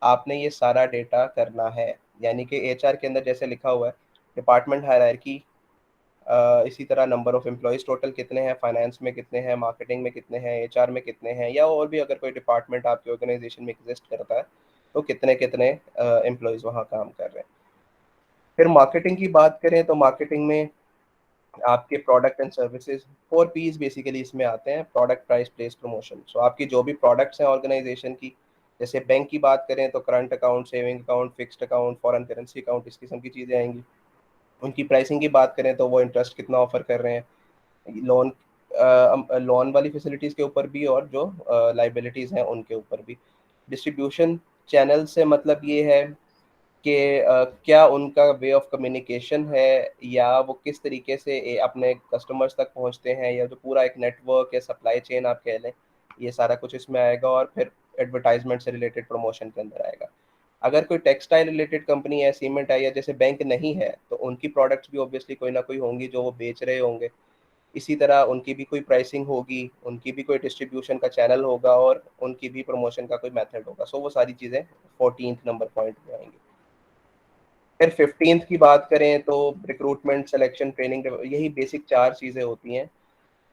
आपने ये सारा डेटा करना है। यानी कि एचआर के अंदर जैसे लिखा हुआ है डिपार्टमेंट हायरार्की, इसी तरह नंबर ऑफ एम्प्लॉयज़ टोटल कितने हैं, फाइनेंस में कितने हैं, मार्केटिंग में कितने हैं, एचआर में कितने हैं, या और भी अगर कोई डिपार्टमेंट आपके ऑर्गेनाइजेशन में एग्जिस्ट करता है तो कितने कितने एम्प्लॉयज़ वहाँ काम कर रहे हैं। फिर मार्केटिंग की बात करें तो मार्केटिंग में आपके product and services 4 Ps basically इसमें आते हैं: product, price, place, promotion. So आपकी जो भी प्रोडक्ट्स हैं ऑर्गेनाइजेशन की, जैसे बैंक की बात करें तो current account, saving account, fixed account, foreign currency account, इस किस्म की चीज़ें आएंगी। उनकी प्राइसिंग की बात करें तो वो इंटरेस्ट कितना ऑफर कर रहे हैं, लोन लोन वाली फैसिलिटीज़ के ऊपर भी, और जो लाइबिलिटीज़ हैं उनके ऊपर भी। डिस्ट्रीब्यूशन चैनल से मतलब ये है कि क्या उनका वे ऑफ कम्युनिकेशन है, या वो किस तरीके से अपने कस्टमर्स तक पहुंचते हैं, या जो पूरा एक नेटवर्क या सप्लाई चेन आप कह लें, ये सारा कुछ इसमें आएगा। और फिर एडवर्टाइजमेंट से रिलेटेड प्रमोशन के अंदर आएगा। अगर कोई टेक्सटाइल रिलेटेड कंपनी है, सीमेंट है, या जैसे बैंक नहीं है, तो उनकी प्रोडक्ट्स भी ऑब्वियसली कोई ना कोई होंगी जो वो बेच रहे होंगे। इसी तरह उनकी भी कोई प्राइसिंग होगी, उनकी भी कोई डिस्ट्रीब्यूशन का चैनल होगा, और उनकी भी प्रमोशन का कोई मेथड होगा। सो वो सारी चीज़ें 14th नंबर पॉइंट में आएंगी। फिर 15th की बात करें तो रिक्रूटमेंट, सिलेक्शन, ट्रेनिंग, यही बेसिक 4 चीज़ें होती हैं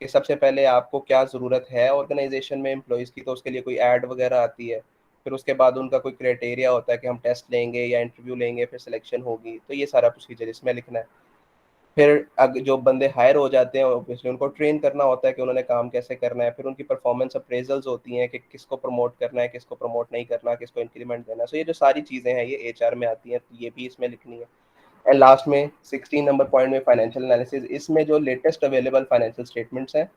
कि सबसे पहले आपको क्या ज़रूरत है ऑर्गेनाइजेशन में एम्प्लॉयज़ की, तो उसके लिए कोई ऐड वगैरह आती है। फिर उसके बाद उनका कोई क्राइटेरिया होता है कि हम टेस्ट लेंगे या इंटरव्यू लेंगे, फिर सिलेक्शन होगी, तो ये सारा प्रोसीजर इसमें लिखना है। फिर जो बंदे हायर हो जाते हैं ऑब्वियसली उनको ट्रेन करना होता है कि उन्होंने काम कैसे करना है। फिर उनकी परफॉर्मेंस अप्रेजल्स होती हैं कि किसको प्रमोट करना है, किसको प्रमोट नहीं करना, किसको इंक्रीमेंट देना है। सो ये जो सारी चीज़ें हैं ये एचआर में आती हैं, तो ये भी इसमें लिखनी है। एंड लास्ट में 16 नंबर पॉइंट में फाइनेंशियल एनालिसिस, इसमें जो लेटेस्ट अवेलेबल फाइनेंशियल स्टेटमेंट्स हैं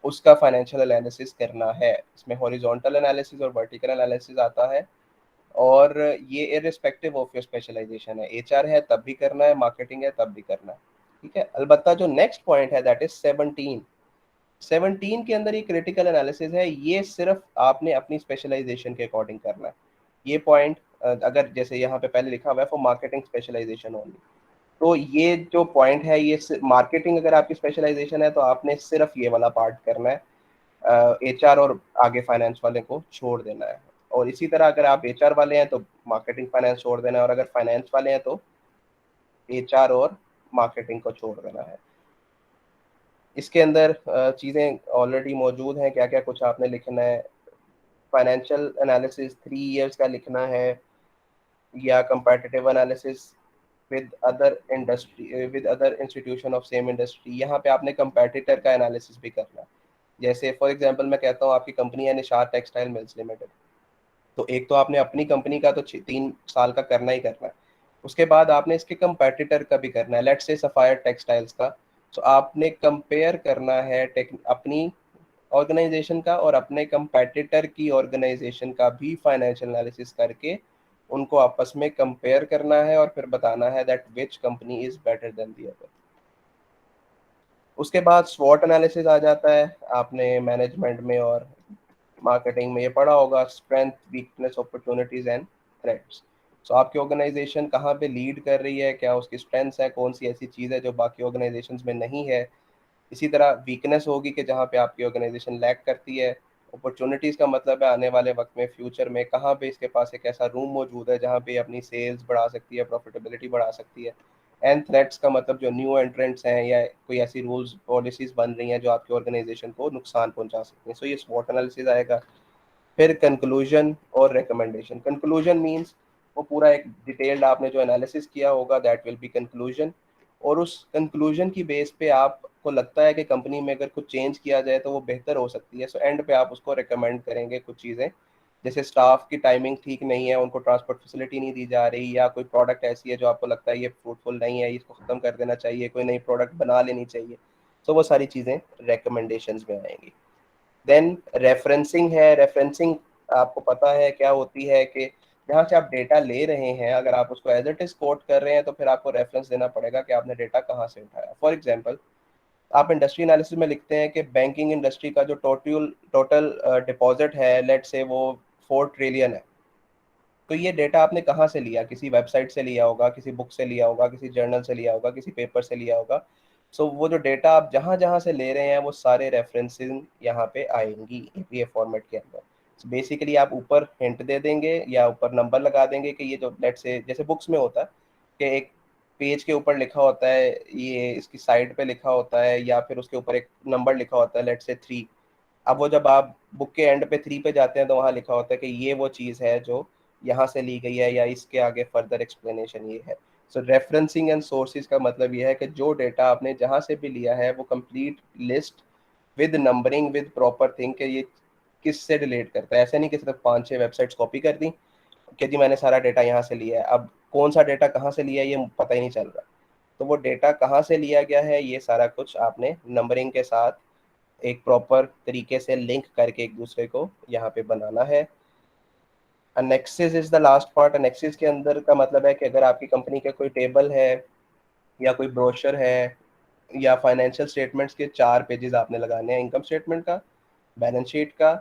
उसका फाइनेंशियल एनालिसिस करना है। इसमें हॉरिजॉन्टल एनालिसिस और वर्टिकल एनालिसिस आता है, और ये इररिस्पेक्टिव ऑफ योर स्पेशलाइजेशन है। एचआर है तब भी करना है, मार्केटिंग है तब भी करना है। ठीक है, अलबत्ता जो नेक्स्ट पॉइंट है दैट इज 17 के अंदर ये क्रिटिकल एनालिसिस है। ये सिर्फ आपने अपनी स्पेशलाइजेशन के अकॉर्डिंग करना है। ये पॉइंट अगर जैसे यहाँ पे पहले लिखा हुआ है फॉर मार्केटिंग स्पेशलाइजेशन ओनली, तो ये जो पॉइंट है ये मार्केटिंग अगर आपकी स्पेशलाइजेशन है तो आपने सिर्फ ये वाला पार्ट करना है, एचआर और आगे फाइनेंस वाले को छोड़ देना है। और इसी तरह अगर आप एचआर वाले हैं तो मार्केटिंग फाइनेंस छोड़ देना है, और अगर फाइनेंस वाले हैं तो एचआर और मार्केटिंग को छोड़ देना है। इसके अंदर चीज़ें ऑलरेडी मौजूद हैं, क्या क्या कुछ आपने लिखना है। फाइनेंशियल एनालिसिस 3 years का लिखना है, या competitive analysis with other institution of same industry. यहाँ पे आपने कंपैटिटर का एनालिसिस भी करना है। जैसे फॉर एग्जांपल मैं कहता हूँ आपकी कंपनी है निशार टेक्सटाइल मिल्स लिमिटेड, तो एक तो आपने अपनी कंपनी का तो 3 साल का करना ही करना है। उसके बाद आपने इसके कंपेटिटर का भी करना है, लेट्स से सफायर टेक्सटाइल्स का। तो आपने कंपेयर करना है अपनी ऑर्गेनाइजेशन का और अपने कंपेटिटर की ऑर्गेनाइजेशन का भी फाइनेंशियल एनालिसिस करके उनको आपस में कंपेयर करना है, और फिर बताना है that which company is better than the other. उसके बाद स्वॉट एनालिसिस आ जाता है। आपने मैनेजमेंट में और मार्केटिंग में ये पढ़ा होगा, strength, weakness, opportunities and threats. So आपकी ऑर्गेनाइजेशन कहाँ पे लीड कर रही है, क्या उसकी स्ट्रेंथ्स है, कौन सी ऐसी चीज़ है जो बाकी ऑर्गेनाइजेशंस में नहीं है। इसी तरह वीकनेस होगी कि जहाँ पे आपकी ऑर्गेनाइजेशन लैक करती है। अपॉर्चुनिटीज़ का मतलब है आने वाले वक्त में, फ्यूचर में कहाँ पे इसके पास एक ऐसा रूम मौजूद है जहाँ पे अपनी सेल्स बढ़ा सकती है, प्रॉफिटेबिलिटी बढ़ा सकती है। एंड थ्रेट्स का मतलब जो न्यू एंट्रेंट्स हैं या कोई ऐसी रूल्स पॉलिसीज बन रही हैं जो आपकी ऑर्गेनाइजेशन को नुकसान पहुंचा सकती हैं। सो ये स्वॉट एनालिसिस आएगा। फिर कंक्लूजन और रिकमेंडेशन। कंक्लूजन मींस वो पूरा एक डिटेल्ड आपने जो एनालिसिस किया होगा, दैट विल बी कंक्लूजन। और उस कंक्लूजन की बेस पे आपको लगता है कि कंपनी में अगर कुछ चेंज किया जाए तो वो बेहतर हो सकती है। सो एंड पे आप उसको रिकमेंड करेंगे कुछ चीज़ें, जैसे स्टाफ की टाइमिंग ठीक नहीं है, उनको ट्रांसपोर्ट फैसिलिटी नहीं दी जा रही, या कोई प्रोडक्ट ऐसी है जो आपको लगता है ये फ्रूटफुल नहीं है, इसको ख़त्म कर देना चाहिए, कोई नई प्रोडक्ट बना लेनी चाहिए। सो वो सारी चीज़ें रिकमेंडेशंस में आएंगी। देन रेफरेंसिंग है। रेफरेंसिंग आपको पता है क्या होती है कि जहाँ से आप डेटा ले रहे हैं, अगर आप उसको एज इट इज कोट कर रहे हैं तो फिर आपको रेफरेंस देना पड़ेगा कि आपने डेटा कहाँ से उठाया। फॉर एग्जांपल, आप इंडस्ट्री एनालिसिस में लिखते हैं कि बैंकिंग इंडस्ट्री का जो टोटल टोटल डिपॉजिट है, लेट से वो 4 ट्रिलियन है। तो ये डेटा आपने कहाँ से लिया? किसी वेबसाइट से लिया होगा, किसी बुक से लिया होगा, किसी जर्नल से लिया होगा, किसी पेपर से लिया होगा। सो वो जो डेटा आप जहाँ जहाँ से ले रहे हैं वो सारे रेफरेंसेस यहाँ पे आएंगी एपीए फॉर्मेट के अंदर। सो बेसिकली आप ऊपर हिंट दे देंगे या ऊपर नंबर लगा देंगे कि ये जो लेट से जैसे बुक्स में होता है कि एक पेज के ऊपर लिखा होता है, ये इसकी साइड पे लिखा होता है, या फिर उसके ऊपर एक नंबर लिखा होता है, लेट से 3। अब वो जब आप बुक के एंड पे 3 पे जाते हैं तो वहाँ लिखा होता है कि ये वो चीज़ है जो यहाँ से ली गई है, या इसके आगे फर्दर एक्सप्लेनेशन ये है। सो रेफरेंसिंग एंड सोर्सेज का मतलब ये है कि जो डेटा आपने जहाँ से भी लिया है वो complete list with numbering with proper thing कि ये किस से रिलेट करता है। ऐसे नहीं कि सिर्फ 5-6 वेबसाइट्स कॉपी कर दी कि जी मैंने सारा डेटा यहाँ से लिया है, अब कौन सा डेटा कहाँ से लिया है ये पता ही नहीं चल रहा। तो वो डेटा कहाँ से लिया गया है ये सारा कुछ आपने नंबरिंग के साथ एक प्रॉपर तरीके से लिंक करके एक दूसरे को यहाँ पे बनाना है। अनेक्सिस इज द लास्ट पार्ट। अनेक्सिस के अंदर का मतलब है कि अगर आपकी कंपनी का कोई टेबल है या कोई ब्रोशर है या फाइनेंशियल स्टेटमेंट्स के 4 पेजेस आपने लगाने हैं, इनकम स्टेटमेंट का, बैलेंस शीट का,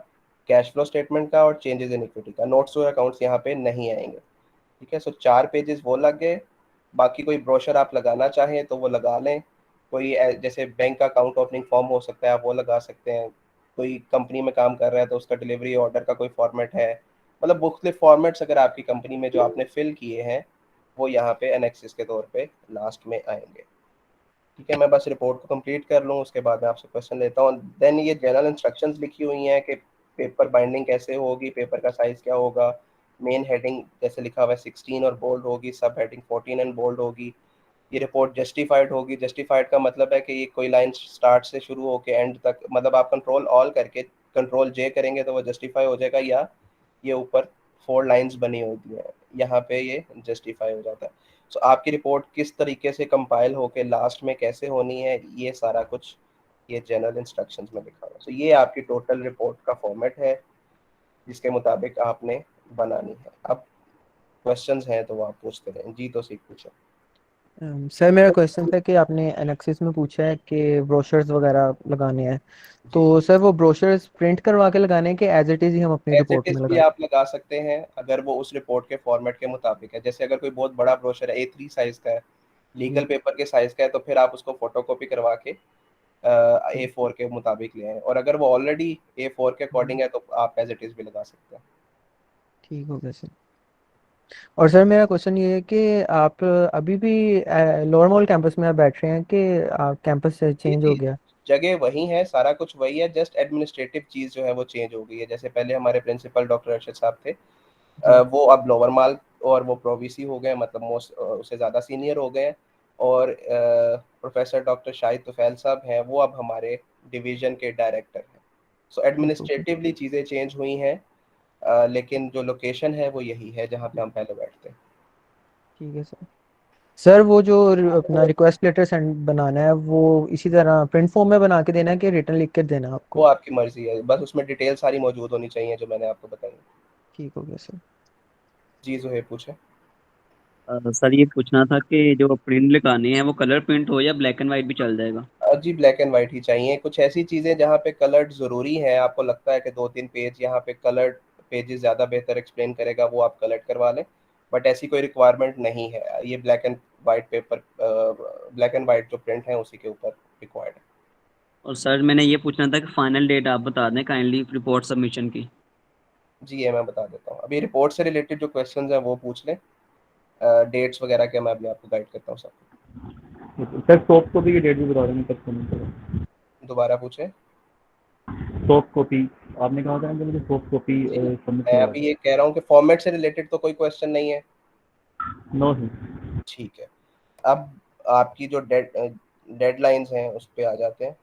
कैश फ्लो स्टेटमेंट का और चेंजेस इन इक्विटी का। नोट्स और अकाउंट्स यहाँ पे नहीं आएंगे। ठीक है, सो 4 पेजेस वो लग गए। बाकी कोई ब्रोशर आप लगाना चाहें तो वो लगा लें। कोई जैसे बैंक का अकाउंट ओपनिंग फॉर्म हो सकता है, आप वो लगा सकते हैं। कोई कंपनी में काम कर रहा है तो उसका डिलीवरी ऑर्डर का कोई फॉर्मेट है, मतलब मुख्तलिफ फॉर्मेट्स अगर आपकी कंपनी में जो आपने फिल किए हैं वो यहाँ पे एनेक्सिस के तौर पे लास्ट में आएंगे। ठीक है, मैं बस रिपोर्ट को कंप्लीट कर लूँ उसके बाद मैं आपसे क्वेश्चन लेता हूँ। देन ये जनरल इंस्ट्रक्शंस लिखी हुई हैं कि पेपर बाइंडिंग कैसे होगी, पेपर का साइज़ क्या होगा, मेन हेडिंग जैसे लिखा हुआ है 16 और बोल्ड होगी, सब हेडिंग 14 एंड बोल्ड होगी। ये रिपोर्ट जस्टिफाइड होगी। जस्टिफाइड का मतलब है कि ये कोई लाइन स्टार्ट से शुरू होकर एंड तक, मतलब आप कंट्रोल ऑल करके कंट्रोल जे करेंगे तो वो जस्टिफाई हो जाएगा, या ये ऊपर 4 लाइन्स बनी होती हैं यहाँ पे ये जस्टिफाई हो जाता है। सो आपकी रिपोर्ट किस तरीके से कंपाइल होके लास्ट में कैसे होनी है ये सारा कुछ ये जनरल इंस्ट्रक्शंस में लिखा हुआ है। सो ये आपकी टोटल रिपोर्ट का फॉर्मेट है जिसके मुताबिक आपने बनानी है। अब क्वेश्चंस हैं तो वो आप पूछते रहें। जी तो सीख पूछे। सर मेरा क्वेश्चन था कि आपने एनेक्सिस में पूछा है कि ब्रोशर्स वगैरह लगाने हैं, जी, तो सर वो ब्रोशर्स प्रिंट करवा के लगाने हैं कि एज इट इज़ ही हम अपनी एज इट रिपोर्ट इज में भी लगाएं? आप लगा सकते हैं अगर वो उस रिपोर्ट के फॉर्मेट के मुताबिक है। जैसे अगर कोई बहुत बड़ा ब्रोशर है, A3 साइज का है, लीगल जी, पेपर के साइज का है, तो फिर आप उसको फोटोकॉपी करवा के ठीक। A4 के मुताबिक ले आए। और अगर वो ऑलरेडी A4 के अकॉर्डिंग है तो आप एज इट इज भी लगा सकते हैं। ठीक हो गया सर। और सर मेरा क्वेश्चन ये है कि आप अभी भी लोअर मॉल कैंपस में आप बैठ रहे हैं कि आप कैंपस से जी चेंज हो जी, गया? जगह वही है, सारा कुछ वही है, जस्ट एडमिनिस्ट्रेटिव चीज़ जो है वो चेंज हो गई है। जैसे पहले हमारे प्रिंसिपल डॉक्टर अरशद साहब थे, जी, वो अब लोअर माल और वो प्रोवीसी हो गए, मतलब मोस्ट उससे ज़्यादा सीनियर हो गए हैं। और प्रोफेसर डॉक्टर शाहिद तुफैल साहब हैं, वो अब हमारे डिवीज़न के डायरेक्टर हैं। सो ठीक हो गया। एडमिनिस्ट्रेटिवली चीज़ें चेंज हुई हैं, लेकिन जो लोकेशन है वो यही है जहाँ पे हम पहले बैठते हैं। ठीक है सर। सर वो जो अपना रिक्वेस्ट लेटर सेंड बनाना है वो इसी तरह प्रिंट फॉर्म में बना के देना है कि रिटर्न लिख के देना है वो आपको? आपकी मर्ज़ी है, बस उसमें डिटेल सारी मौजूद होनी चाहिए जो मैंने आपको बताई। ठीक हो गया सर। जी, ज़ुहैब पूछे। सर ये पूछना था कि जो प्रिंट लगाने हैं वो कलर प्रिंट हो या ब्लैक एंड वाइट भी चल जाएगा? जी ब्लैक एंड वाइट ही चाहिए। कुछ ऐसी चीज़ें जहाँ पे कलर्ड ज़रूरी है, आपको लगता है कि 2-3 पेज यहाँ पे कलर्ड पेजेस ज़्यादा बेहतर एक्सप्लेन करेगा, वो आप कलर करवा लें, बट ऐसी कोई रिक्वायरमेंट नहीं है। ये black and white paper, black and white जो प्रिंट है उसी के ऊपर रिक्वायर्ड है। और सर मैंने ये पूछना था कि फाइनल डेट आप बता दें काइंडली रिपोर्ट सबमिशन की। जी ये मैं बता देता हूँ। अभी रिपोर्ट से रिलेटेड जो क्वेश्चंस हैं वो पूछ लें, डेट्स वगैरह के मैं अभी आपको गाइड करता हूँ सब। सर सॉफ्ट कॉपी की डेट भी बता देंगे कब सबमिट करें। दोबारा पूछें। सॉफ्ट कॉपी आपने कहा था ना कि मुझे सॉफ्ट कॉपी जी सबमिट मैं करवा अभी ये कह रहा हूँ कि फॉर्मेट से रिलेटेड तो कोई क्वेश्चन नहीं है। दें। No sir. ठीक है, अब आपकी जो डेडलाइंस हैं उस पे आ जाते हैं।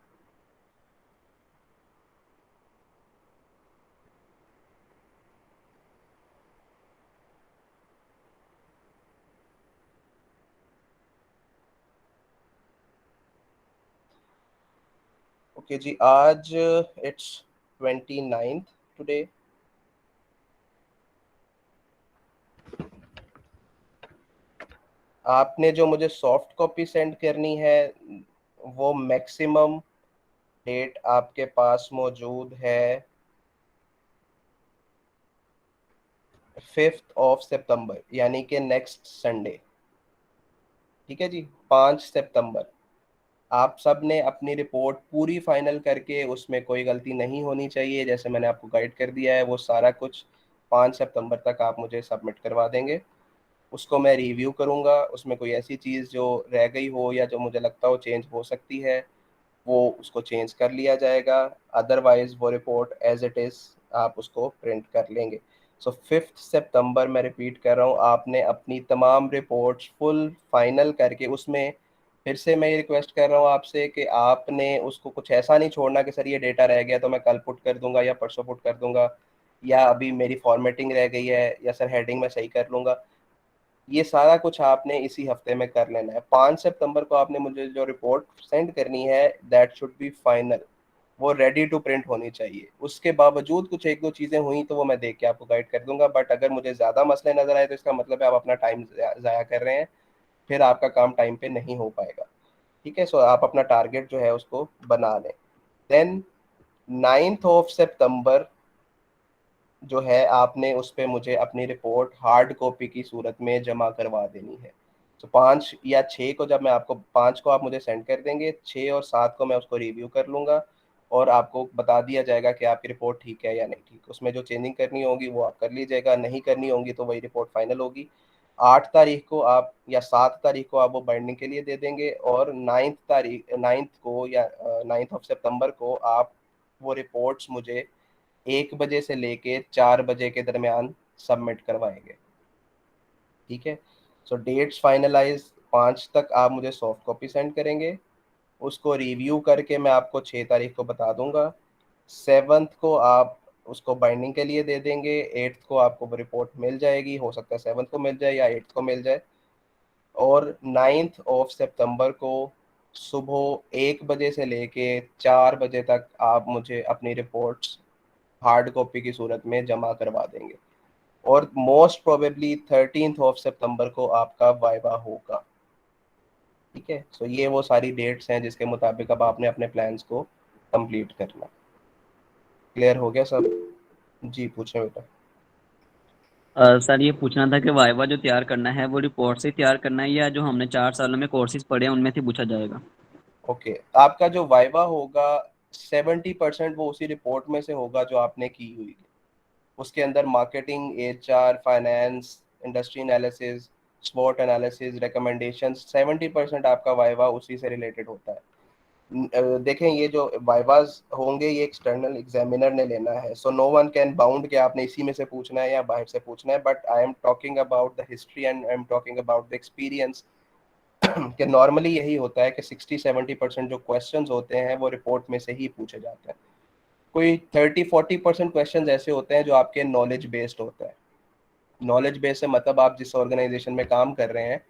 ओके जी, आज इट्स 29th टुडे। आपने जो मुझे सॉफ्ट कॉपी सेंड करनी है वो मैक्सिमम डेट आपके पास मौजूद है 5 सितंबर, यानी कि नेक्स्ट संडे। ठीक है जी, 5 सितंबर। आप सब ने अपनी रिपोर्ट पूरी फाइनल करके, उसमें कोई गलती नहीं होनी चाहिए, जैसे मैंने आपको गाइड कर दिया है वो सारा कुछ 5 सितंबर तक आप मुझे सबमिट करवा देंगे। उसको मैं रिव्यू करूँगा, उसमें कोई ऐसी चीज़ जो रह गई हो या जो मुझे लगता हो चेंज हो सकती है वो उसको चेंज कर लिया जाएगा। अदरवाइज वो रिपोर्ट एज इट इज़ आप उसको प्रिंट कर लेंगे। सो 5 सितंबर, मैं रिपीट कर रहा हूँ, आपने अपनी तमाम रिपोर्ट्स फुल फाइनल करके, उसमें फिर से मैं ये रिक्वेस्ट कर रहा हूँ आपसे कि आपने उसको कुछ ऐसा नहीं छोड़ना कि सर ये डेटा रह गया तो मैं कल पुट कर दूंगा या परसों पुट कर दूंगा, या अभी मेरी फॉर्मेटिंग रह गई है, या सर हेडिंग मैं सही कर लूँगा। ये सारा कुछ आपने इसी हफ्ते में कर लेना है। 5 सितंबर को आपने मुझे जो रिपोर्ट सेंड करनी है दैट शुड बी फाइनल, वो रेडी टू प्रिंट होनी चाहिए। उसके बावजूद कुछ एक दो चीज़ें हुई तो वो मैं देख के आपको गाइड कर दूंगा, बट अगर मुझे ज़्यादा मसले नज़र आए तो इसका मतलब है आप अपना टाइम ज़ाया कर रहे हैं, फिर आपका काम टाइम पे नहीं हो पाएगा। ठीक है, सो आप अपना टारगेट जो है उसको बना लें। देन 9 सितंबर जो है आपने उस पर मुझे अपनी रिपोर्ट हार्ड कॉपी की सूरत में जमा करवा देनी है। तो 5 या 6 को, जब मैं आपको 5 को आप मुझे सेंड कर देंगे, 6 और 7 को मैं उसको रिव्यू कर लूँगा और आपको बता दिया जाएगा कि आपकी रिपोर्ट ठीक है या नहीं ठीक। उसमें जो चेंजिंग करनी होगी वो आप कर लीजिएगा, नहीं करनी होगी तो वही रिपोर्ट फाइनल होगी। 8 तारीख को आप, या 7 तारीख को आप वो बाइंडिंग के लिए दे देंगे, और 9 को या 9 सितंबर को आप वो रिपोर्ट्स मुझे 1 बजे से लेके 4 बजे के दरमियान सबमिट करवाएंगे। ठीक है, सो डेट्स फाइनलाइज, 5 तक आप मुझे सॉफ्ट कॉपी सेंड करेंगे, उसको रिव्यू करके मैं आपको 6 तारीख को बता दूंगा। 7th को आप उसको बाइंडिंग के लिए दे देंगे, 8th को आपको वो रिपोर्ट मिल जाएगी, हो सकता है 7th को मिल जाए या 8th को मिल जाए। और 9 सितंबर को सुबह 1 बजे से लेके 4 बजे तक आप मुझे अपनी रिपोर्ट्स हार्ड कॉपी की सूरत में जमा करवा देंगे, और मोस्ट प्रोबेबली 13 सितंबर को आपका वाइवा होगा। ठीक है, सो ये वो सारी डेट्स हैं जिसके मुताबिक अब आपने अपने प्लान्स को कंप्लीट करना। क्लियर हो गया सब? जी पूछें बेटा। सर ये पूछना था कि वाइवा जो तैयार करना है वो रिपोर्ट से तैयार करना है या जो हमने 4 सालों में कोर्सेज पढ़े हैं उनमें से पूछा जाएगा? ओके, आपका जो वाइवा होगा 70% वो उसी रिपोर्ट में से होगा जो आपने की हुई है। उसके अंदर marketing, HR, finance, industry analysis, स्वॉट एनालिसिस, रिकमेंडेशन, 70% आपका वाइवा उसी से रिलेटेड होता है। देखें, ये जो वाइवाज होंगे ये एक्सटर्नल एग्जामिनर ने लेना है, so no one can bound कि आपने इसी में से पूछना है या बाहर से पूछना है, but I am talking about the history and I am talking about the experience कि नॉर्मली यही होता है कि 60-70% जो क्वेश्चंस होते हैं वो रिपोर्ट में से ही पूछे जाते हैं। कोई 30-40% क्वेश्चन ऐसे होते हैं जो आपके नॉलेज बेस्ड होता है। नॉलेज बेस से मतलब आप जिस ऑर्गेनाइजेशन में काम कर रहे हैं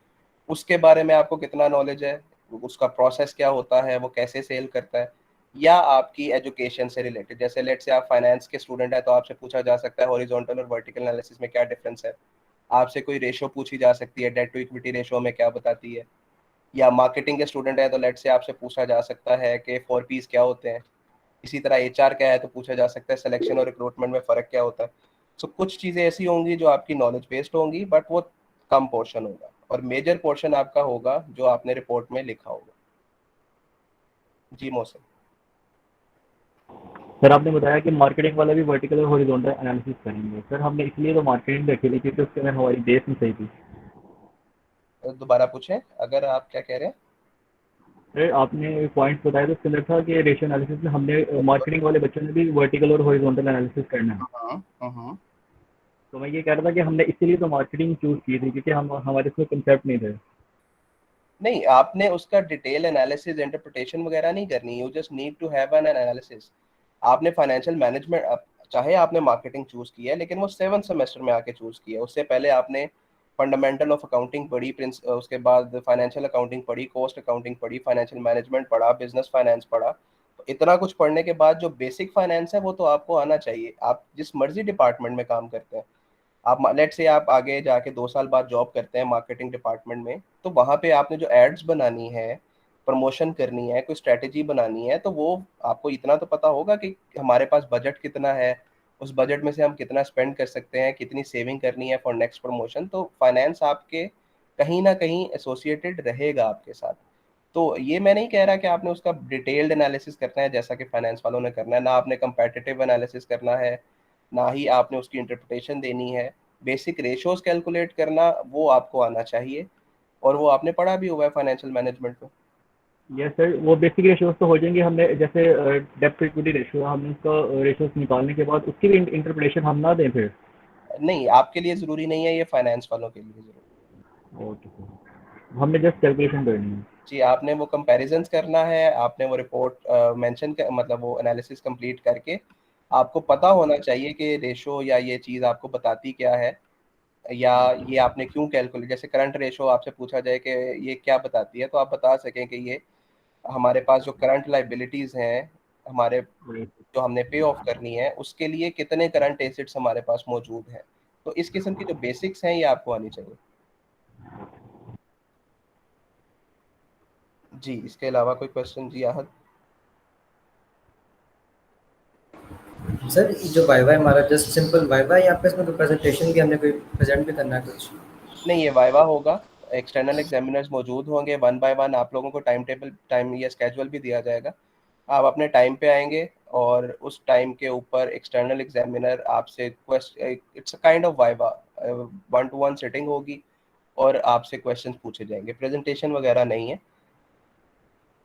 उसके बारे में आपको कितना नॉलेज है, उसका प्रोसेस क्या होता है, वो कैसे सेल करता है, या आपकी एजुकेशन से रिलेटेड। जैसे लेट से आप फाइनेंस के स्टूडेंट हैं तो आपसे पूछा जा सकता है हॉरिजॉन्टल और वर्टिकल एनालिसिस में क्या डिफरेंस है। आपसे कोई रेशो पूछी जा सकती है, डेट टू इक्विटी रेशो में क्या बताती है, या मार्केटिंग के स्टूडेंट है तो लेट से आपसे पूछा जा सकता है कि 4Ps क्या होते हैं। इसी तरह HR क्या है तो पूछा जा सकता है सिलेक्शन और रिक्रूटमेंट में फ़र्क क्या होता है। सो कुछ चीज़ें ऐसी होंगी जो आपकी नॉलेज बेस्ड होंगी, बट वो कम पोर्शन होगा, और मेजर पोर्शन आपका होगा जो आपने रिपोर्ट में लिखा होगा। जी मौसम। सर आपने बताया कि मार्केटिंग वाला भी वर्टिकल और हॉरिजॉन्टल एनालिसिस करेंगे। सर हमने इसलिए तो मार्केटिंग रखी थी क्योंकि उसके अंदर हमारी बेस नहीं सही थी। दोबारा पूछें, अगर आप क्या कह रहे हैं। सर आपने पॉइंट्स बताया तो उसके अंदर था कि रेशियो एनालिसिस में हमने मार्केटिंग वाले बच्चों ने भी वर्टिकल और हॉरिजॉन्टल एनालिसिस करना है। तो मैं ये कह रहा था कि हमने इसीलिए तो मार्केटिंग चूज की थी क्योंकि हम हमारे इसमें कंसेप्ट नहीं थे। नहीं, आपने उसका डिटेल एनालिसिस इंटरप्रिटेशन वगैरह नहीं करनी, you just need to have an analysis. आपने फाइनेंशियल मैनेजमेंट, चाहे आपने मार्केटिंग चूज की है, लेकिन वो 7th सेमेस्टर में आके चूज किया है। उससे पहले आपने फंडामेंटल ऑफ अकाउंटिंग पढ़ी, उसके बाद फाइनेंशियल अकाउंटिंग पढ़ी, कॉस्ट अकाउंटिंग पढ़ी, फाइनेंशियल मैनेजमेंट पढ़ा, बिजनेस फाइनेंस पढ़ा। तो इतना कुछ पढ़ने के बाद जो बेसिक फाइनेंस है वो तो आपको आना चाहिए। आप जिस मर्जी डिपार्टमेंट में काम करते हैं, आप लेट से आप आगे जाके 2 साल बाद जॉब करते हैं मार्केटिंग डिपार्टमेंट में, तो वहाँ पे आपने जो एड्स बनानी है, प्रमोशन करनी है, कोई स्ट्रेटेजी बनानी है, तो वो आपको इतना तो पता होगा कि हमारे पास बजट कितना है, उस बजट में से हम कितना स्पेंड कर सकते हैं, कितनी सेविंग करनी है फॉर नेक्स्ट प्रमोशन। तो फाइनेंस आपके कहीं ना कहीं एसोसिएटेड रहेगा आपके साथ। तो ये मैं नहीं कह रहा कि आपने उसका डिटेल्ड एनालिसिस करना है जैसा कि फाइनेंस वालों ने करना है, ना आपने कंपेटिटिव एनालिसिस करना है, ना ही आपने उसकी इंटरप्रिटेशन देनी है। बेसिक रेशोज कैलकुलेट करना वो आपको आना चाहिए, और वो आपने पढ़ा भी हुआ है फाइनेंशियल मैनेजमेंट में। यस सर, वो बेसिक रेशियोज तो हो जाएंगे। हमने जैसे डेप्ट टू इक्विटी रेशियो, हमने उसका रेशियोज निकालने के बाद उसकी भी इंटरप्रिटेशन हम ना दें फिर। नहीं, आपके लिए ज़रूरी नहीं है, ये फाइनेंस वालों के लिए ज़रूरी। ओके सर, हमने जस्ट कैलकुलेशन करनी है। जी, आपने वो कंपैरिजंस करना है, आपने वो रिपोर्ट मेंशन कर, मतलब वो एनालिसिस कंप्लीट करके आपको पता होना चाहिए कि रेशो या ये चीज़ आपको बताती क्या है, या ये आपने क्यों कैलकुलेट। जैसे करंट रेशो आपसे पूछा जाए कि ये क्या बताती है, तो आप बता सकें कि ये हमारे पास जो करंट लाइबिलिटीज़ हैं, हमारे जो हमने पे ऑफ करनी है, उसके लिए कितने करंट एसेट्स हमारे पास मौजूद हैं। तो इस किस्म की जो बेसिक्स हैं ये आपको आनी चाहिए। जी, इसके अलावा कोई क्वेश्चन जी आहत। सर जो वाइवा है हमारा जस्ट सिंपल वाइवा है, या पे इसमें कोई प्रेजेंटेशन भी हमने कोई प्रेजेंट भी करना है कुछ? नहीं, ये वाइवा होगा, एक्सटर्नल एग्जामिनर्स मौजूद होंगे, 1 बाय 1 आप लोगों को टाइम या स्केजुअल भी दिया जाएगा। आप अपने टाइम पे आएंगे, और उस टाइम के ऊपर एक्सटर्नल एग्जामिनर आपसे it's a kind of viva, 1-to-1 sitting होगी, और आपसे क्वेश्चन पूछे जाएंगे, प्रेजेंटेशन वगैरह नहीं है।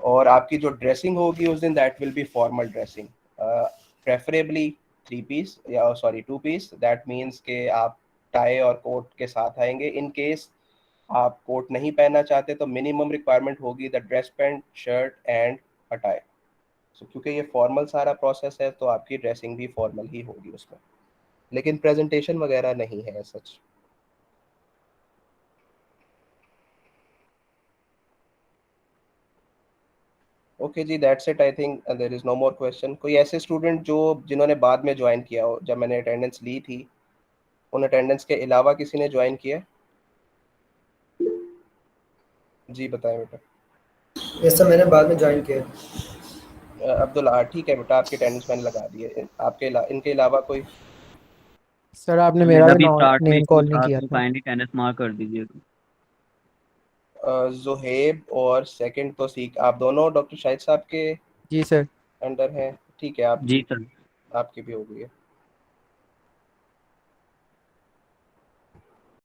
और आपकी जो ड्रेसिंग होगी उस दिन, that will be formal dressing, preferably 3 piece, या सॉरी 2 पीस। दैट मीन्स कि आप टाई और कोट के साथ आएंगे। इन केस आप कोट नहीं पहनना चाहते तो मिनिमम रिक्वायरमेंट होगी the dress pant, shirt and a tie. So क्योंकि ये फॉर्मल सारा प्रोसेस है, तो आपकी ड्रेसिंग भी फॉर्मल ही होगी उसमें, लेकिन प्रेजेंटेशन वगैरह नहीं है सच। ओके जी, that's it. I think there is no more question. कोई ऐसे स्टूडेंट जो जिन्होंने बाद में ज्वाइन किया हो, जब मैंने अटेंडेंस ली थी, उन अटेंडेंस के अलावा किसी ने ज्वाइन किया? जी बताएं बेटा। ये सब मैंने बाद में ज्वाइन किया। अब्दुल, ठीक है बेटा, आपके अटेंडेंस मैंने लगा दी है। इनके अलावा कोई? सर आपने मेरा मेरा भी भी स्टार्ट में नेम इशू कॉल नहीं था, किया तो था। काइंडली अटेंडेंस मार्क कर दीजिए। जुहेब और सेकंड तौसीक, आप दोनों डॉक्टर शाहिद साहब के जी सर। अंडर हैं? ठीक है, आप जी सर। आपकी भी हो गई है।